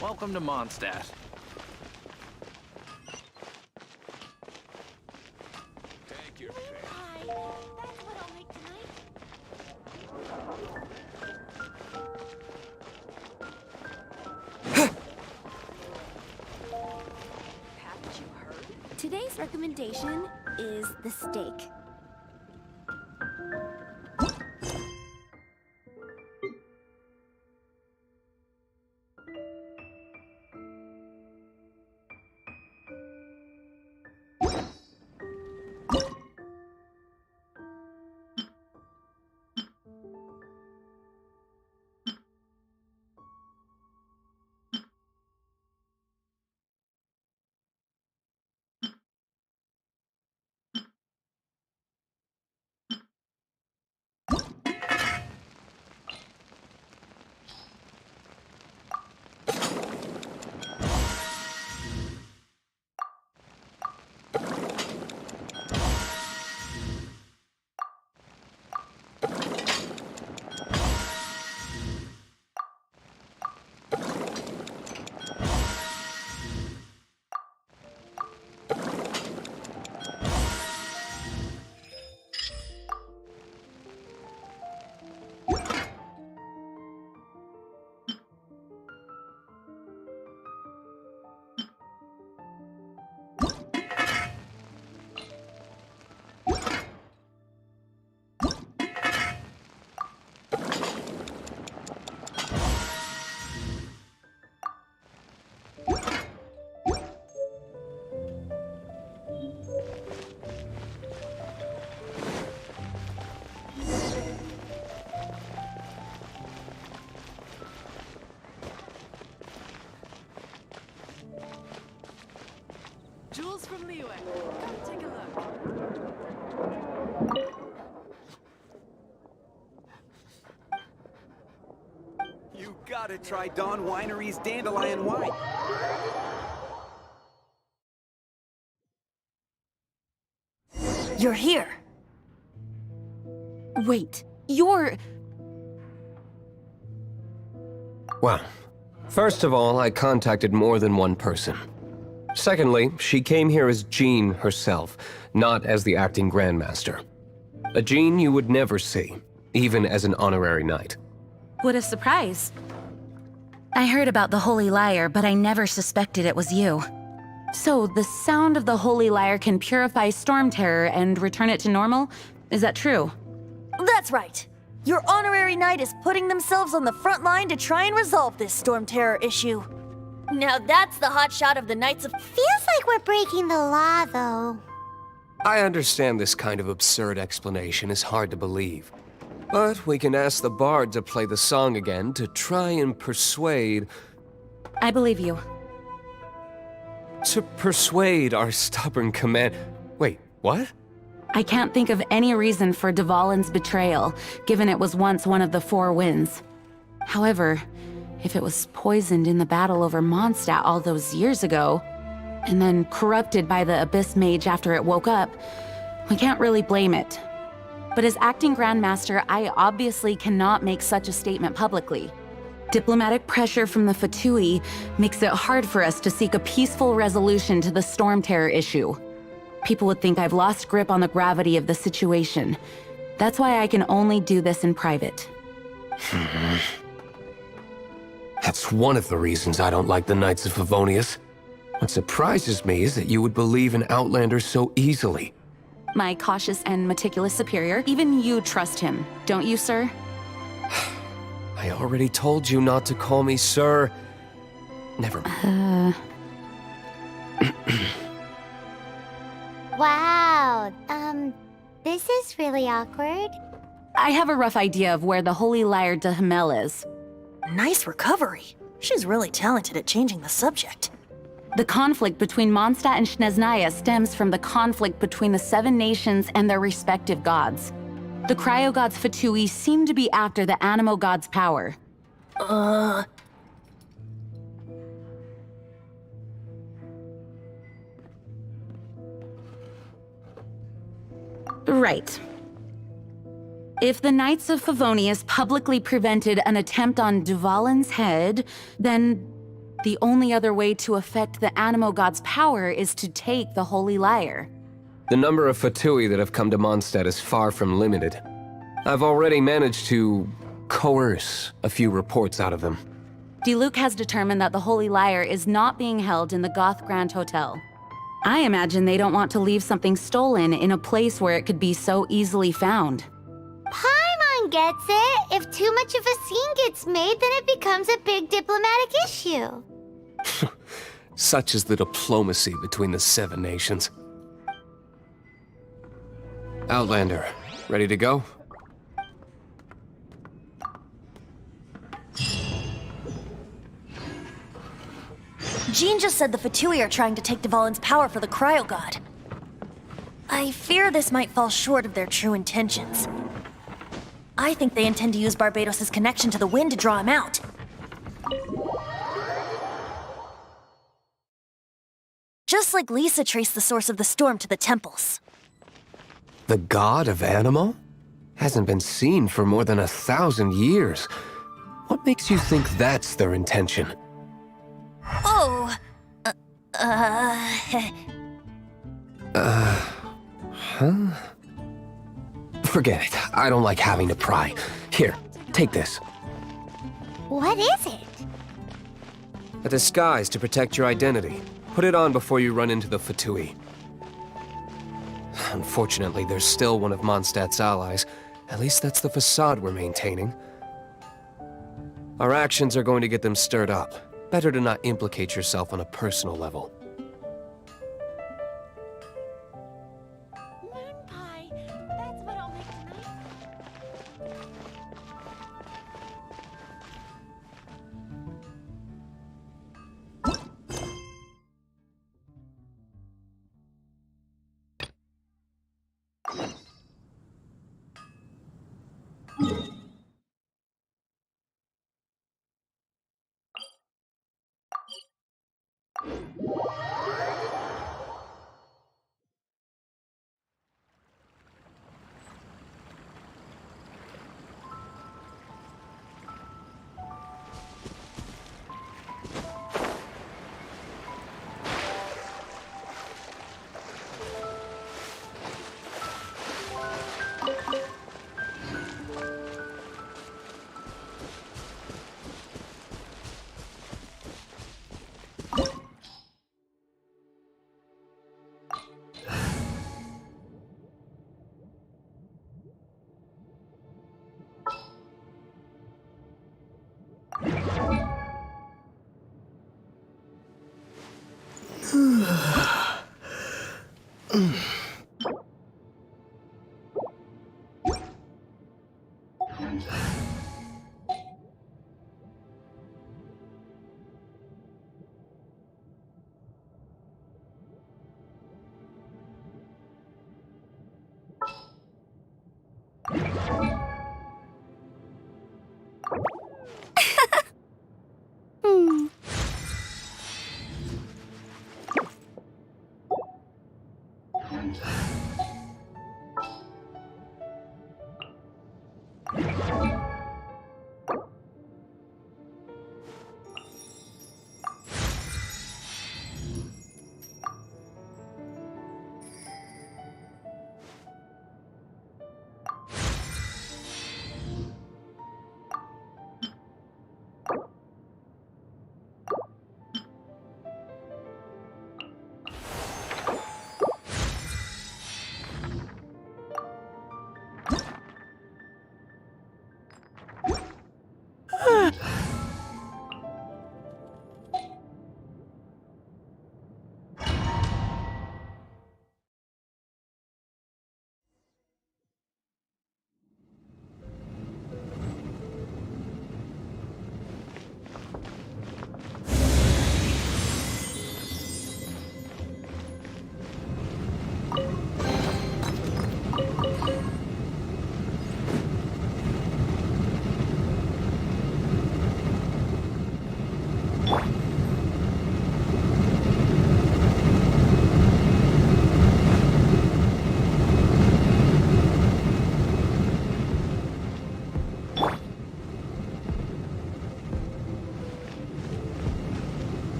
Welcome to Monstadt. Hi, that's what I'll make tonight. Today's recommendation is the steak. Jewels from Lyre. Come take a look. You gotta try Dawn Winery's dandelion wine. You're here. Wait, you're... Well, first of all, I contacted more than one person. Secondly, she came here as Jean herself, not as the acting Grandmaster. A Jean you would never see, even as an honorary knight. What a surprise. I heard about the Holy Lyre, but I never suspected it was you. So, the sound of the Holy Lyre can purify Storm Terror and return it to normal? Is that true? That's right. Your honorary knight is putting themselves on the front line to try and resolve this Storm Terror issue. Now that's the hotshot of the Knights of... Feels like we're breaking the law, though. I understand this kind of absurd explanation is hard to believe. But we can ask the bard to play the song again to try and persuade... I believe you. To persuade our stubborn command... Wait, what? I can't think of any reason for Dvalin's betrayal, given it was once one of the Four Winds. However, if it was poisoned in the battle over Monstadt all those years ago, and then corrupted by the Abyss Mage after it woke up, we can't really blame it. But as acting Grandmaster, I obviously cannot make such a statement publicly. Diplomatic pressure from the Fatui makes it hard for us to seek a peaceful resolution to the Storm Terror issue. People would think I've lost grip on the gravity of the situation. That's why I can only do this in private. That's one of the reasons I don't like the Knights of Favonius. What surprises me is that you would believe in Outlanders so easily. My cautious and meticulous superior, even you trust him, don't you, sir? I already told you not to call me sir. Never mind. Wow, this is really awkward. I have a rough idea of where the Holy Lyre de Hamel is. Nice recovery. She's really talented at changing the subject. The conflict between Monstadt and Snezhnaya stems from the conflict between the Seven Nations and their respective gods. The cryo-gods Fatui seem to be after the Animo god's power. Right. If the Knights of Favonius publicly prevented an attempt on Dvalin's head, then the only other way to affect the Animo god's power is to take the Holy Lyre. The number of Fatui that have come to Monstadt is far from limited. I've already managed to coerce a few reports out of them. Diluc has determined that the Holy Lyre is not being held in the Goth Grand Hotel. I imagine they don't want to leave something stolen in a place where it could be so easily found. Paimon gets it. If too much of a scene gets made, then it becomes a big diplomatic issue. Such is the diplomacy between the 7 nations. Outlander, ready to go? Jean just said the Fatui are trying to take Dvalin's power for the Cryo God. I fear this might fall short of their true intentions. I think they intend to use Barbados' connection to the wind to draw him out. Just like Lisa traced the source of the storm to the temples. The god of Animo? Hasn't been seen for more than 1,000 years. What makes you think that's their intention? Oh, Huh? Forget it. I don't like having to pry. Here, take this. What is it? A disguise to protect your identity. Put it on before you run into the Fatui. Unfortunately, there's still one of Mondstadt's allies. At least that's the facade we're maintaining. Our actions are going to get them stirred up. Better to not implicate yourself on a personal level. Moon pie. That's what I'll make tonight.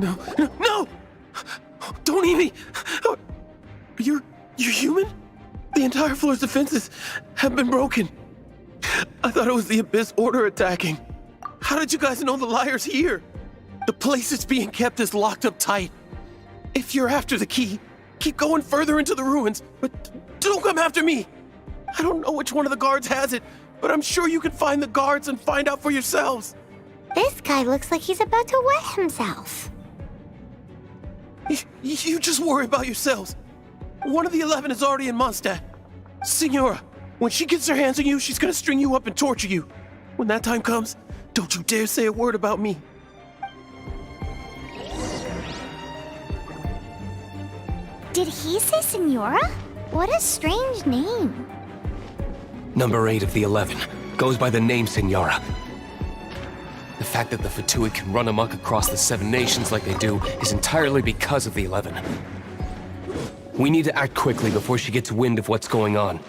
No! No! Don't eat me! You're human? The entire floor's defenses have been broken. I thought it was the Abyss Order attacking. How did you guys know the Lyre's here? The place it's being kept is locked up tight. If you're after the key, keep going further into the ruins, but don't come after me. I don't know which one of the guards has it, but I'm sure you can find the guards and find out for yourselves. This guy looks like he's about to wet himself. You just worry about yourselves. One of the 11 is already in Monstadt. Signora, when she gets her hands on you, she's gonna string you up and torture you. When that time comes, don't you dare say a word about me. Did he say Senora? What a strange name. Number 8 of the 11 goes by the name Signora. The fact that the Fatui can run amok across the 7 nations like they do is entirely because of the 11. We need to act quickly before she gets wind of what's going on.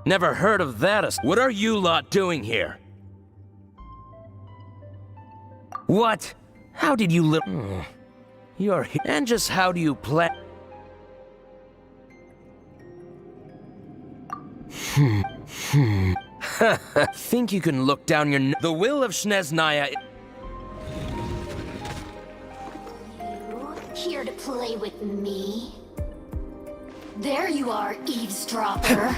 Never heard of that. What are you lot doing here? What? How did you live? You're here. And just how do you play? Think you can look down your The will of Snezhnaya. Here to play with me? There you are, eavesdropper.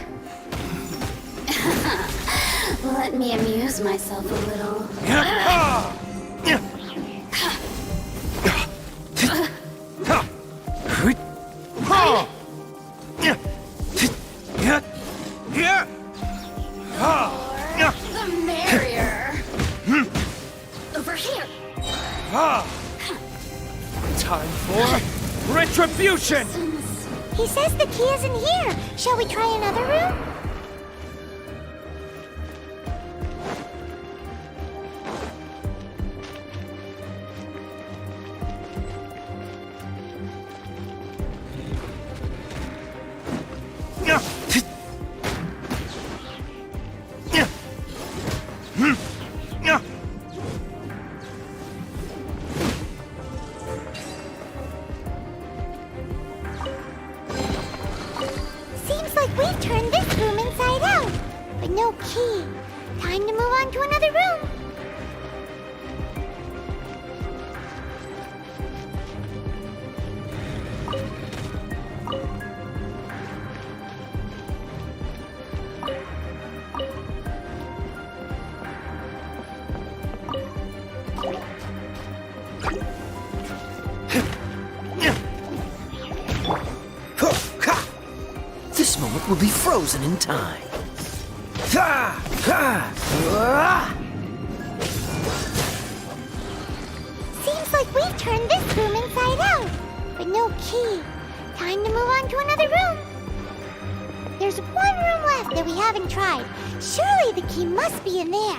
Let me amuse myself a little. The merrier. Over here. Time for retribution! He says the key isn't here. Shall we try another room? Seems like we've turned this room inside out, but no key. Time to move on to another room. This moment will be frozen in time. Seems like we've turned this room inside out, but no key. Time to move on to another room. There's one room left that we haven't tried. Surely the key must be in there.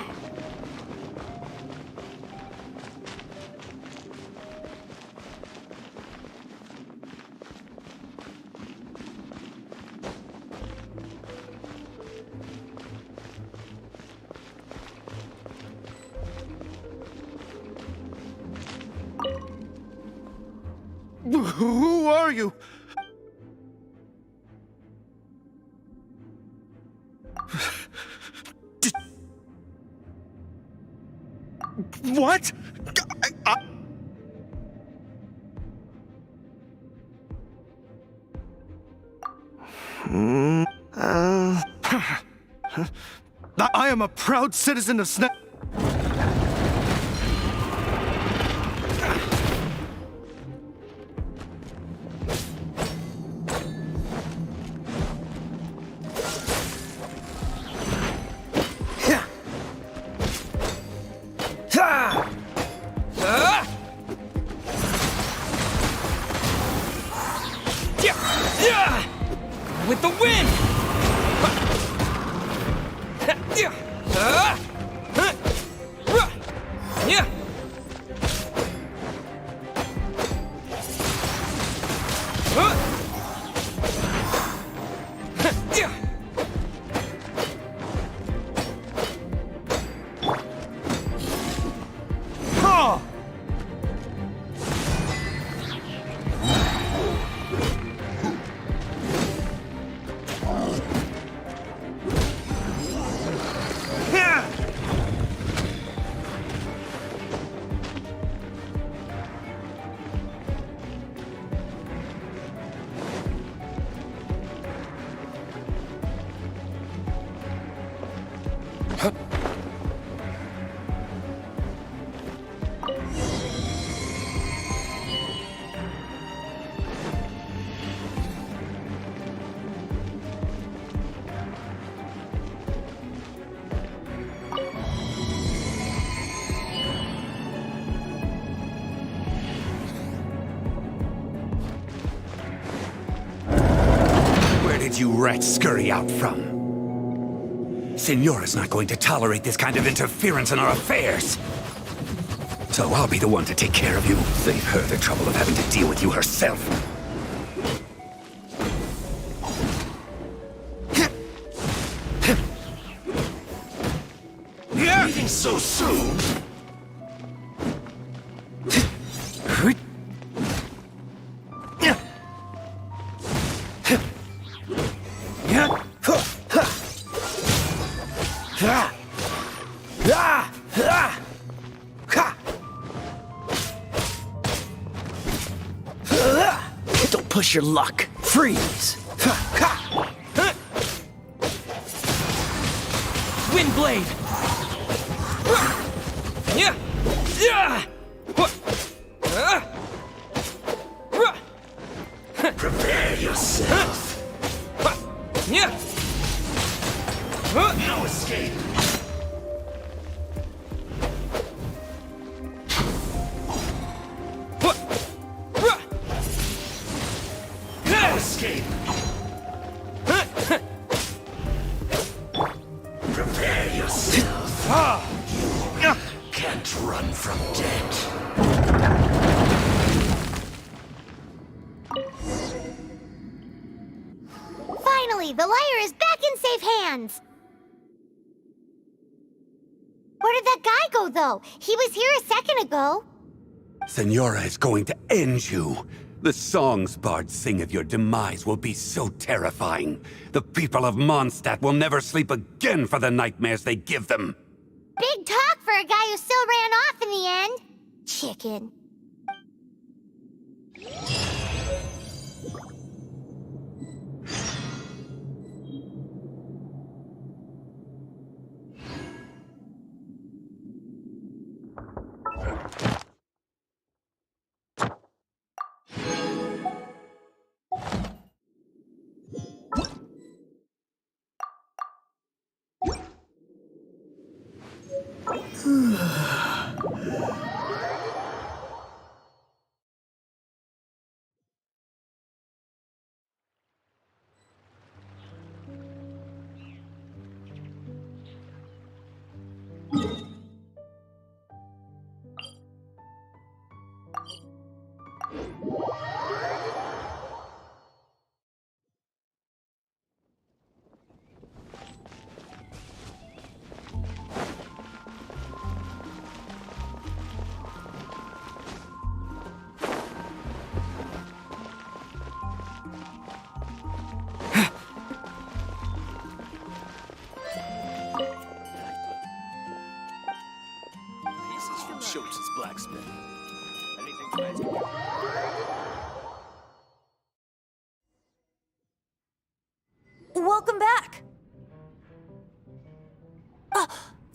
Who are you? What? I am a proud citizen of Snap. with the wind! Yeah! Where did you rats scurry out from? Signora's not going to tolerate this kind of interference in our affairs. So I'll be the one to take care of you. Save her the trouble of having to deal with you herself. Leaving so soon? Don't push your luck. Freeze! Wind blade! Prepare yourself. No escape. No escape. Prepare yourself. You can't run from death. Finally, the Lyre is back in safe hands! Where did that guy go, though? He was here a second ago. Signora is going to end you. The songs bards sing of your demise will be so terrifying. The people of Monstadt will never sleep again for the nightmares they give them. Big talk for a guy who still ran off in the end. Chicken. Schultz's blacksmith. Anything you guys can do? Welcome back!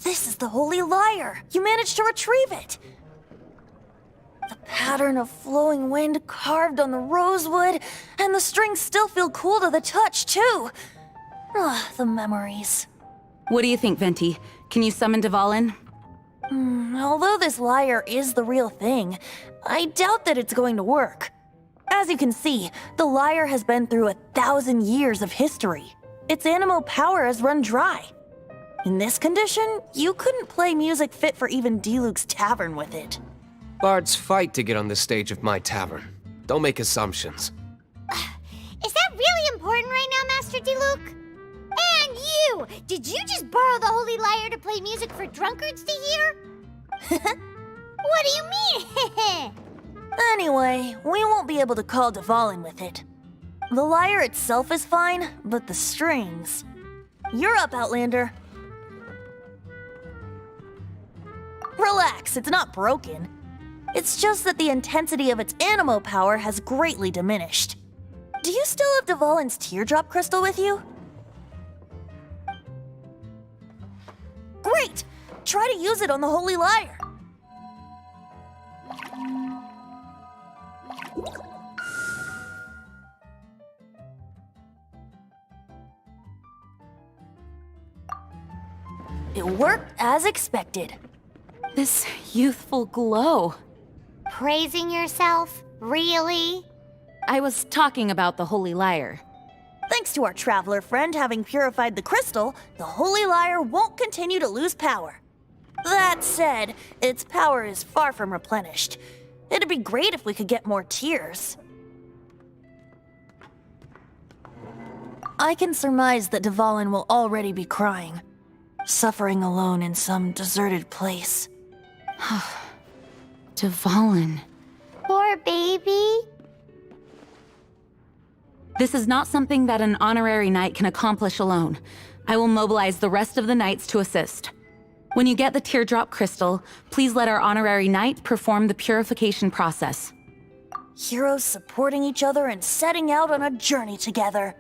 This is the Holy Lyre! You managed to retrieve it! The pattern of flowing wind carved on the rosewood, and the strings still feel cool to the touch, too! The memories. What do you think, Venti? Can you summon Dvalin? Although this lyre is the real thing, I doubt that it's going to work. As you can see, the Lyre has been through 1,000 years of history. Its animal power has run dry. In this condition, you couldn't play music fit for even Diluc's tavern with it. Bards fight to get on the stage of my tavern. Don't make assumptions. Is that really important right now, Master Diluc? And you! Did you just borrow the Holy Lyre to play music for drunkards to hear? What do you mean? Anyway, we won't be able to call Dvalin with it. The lyre itself is fine, but the strings... You're up, Outlander. Relax, it's not broken. It's just that the intensity of its animo power has greatly diminished. Do you still have Dvalin's teardrop crystal with you? Great! Try to use it on the Holy Lyre. It worked as expected. This youthful glow. Praising yourself? Really? I was talking about the Holy Lyre. Thanks to our traveler friend having purified the crystal, the Holy Lyre won't continue to lose power. That said, its power is far from replenished. It'd be great if we could get more tears. I can surmise that Dvalin will already be crying, suffering alone in some deserted place. Dvalin. Poor baby. This is not something that an honorary knight can accomplish alone. I will mobilize the rest of the knights to assist. When you get the teardrop crystal, please let our honorary knight perform the purification process. Heroes supporting each other and setting out on a journey together.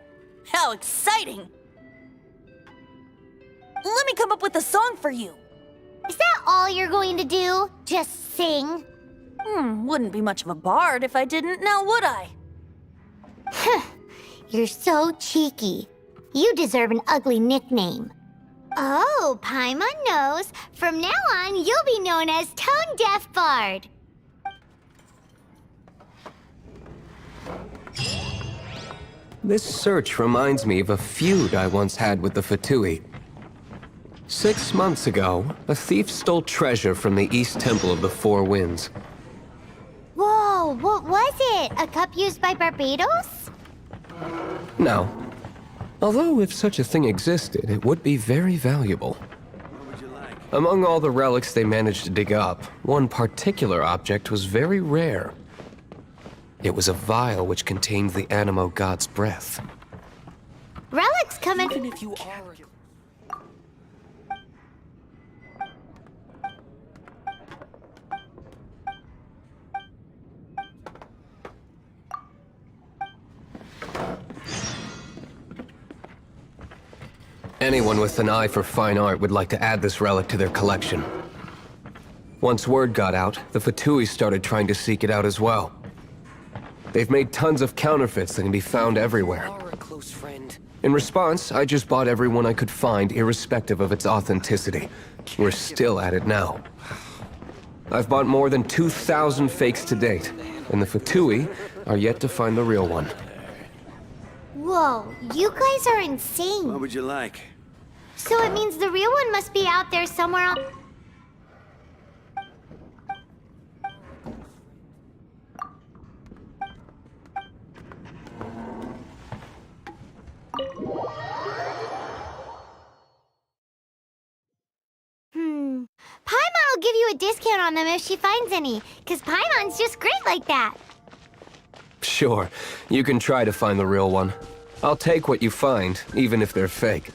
How exciting! Let me come up with a song for you. Is that all you're going to do? Just sing? Wouldn't be much of a bard if I didn't, now would I? You're so cheeky. You deserve an ugly nickname. Oh, Paimon knows. From now on, you'll be known as Tone Deaf Bard. This search reminds me of a feud I once had with the Fatui. 6 months ago, a thief stole treasure from the East Temple of the Four Winds. Whoa, what was it? A cup used by Barbados? No. Although if such a thing existed, it would be very valuable. Among all the relics they managed to dig up, one particular object was very rare. It was a vial which contained the Animo god's breath. Relics come in... Even if you are... Anyone with an eye for fine art would like to add this relic to their collection. Once word got out, the Fatui started trying to seek it out as well. They've made tons of counterfeits that can be found everywhere. A close friend. In response, I just bought every one I could find, irrespective of its authenticity. We're still at it now. I've bought more than 2,000 fakes to date, and the Fatui are yet to find the real one. Whoa, you guys are insane. What would you like? So it means the real one must be out there somewhere on... Paimon will give you a discount on them if she finds any, because Paimon's just great like that. Sure, you can try to find the real one. I'll take what you find, even if they're fake.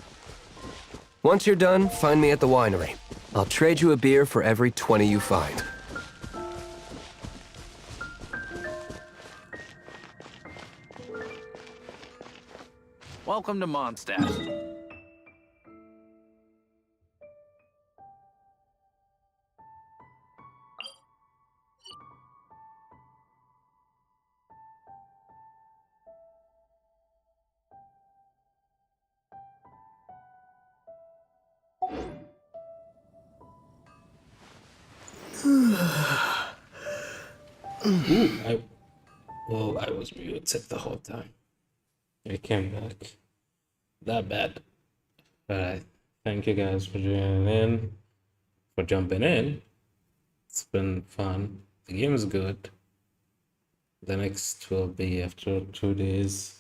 Once you're done, find me at the winery. I'll trade you a beer for every 20 you find. Welcome to Monstadt. Oh, I was muted the whole time. I came back. That bad. Alright. Thank you guys for joining in, for jumping in. It's been fun. The game is good. The next will be after 2 days.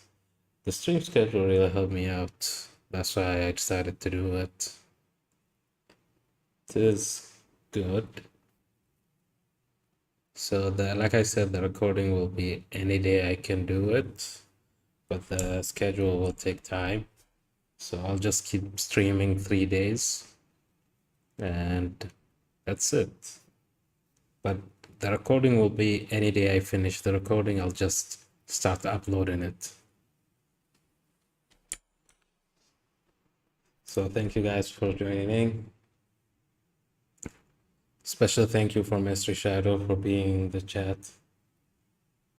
The stream schedule really helped me out. That's why I decided to do it. It is good. So like I said, the recording will be any day I can do it, but the schedule will take time. So I'll just keep streaming 3 days, and that's it. But the recording will be any day I finish the recording, I'll just start uploading it. So thank you guys for joining. Special thank you for Mystery Shadow for being in the chat.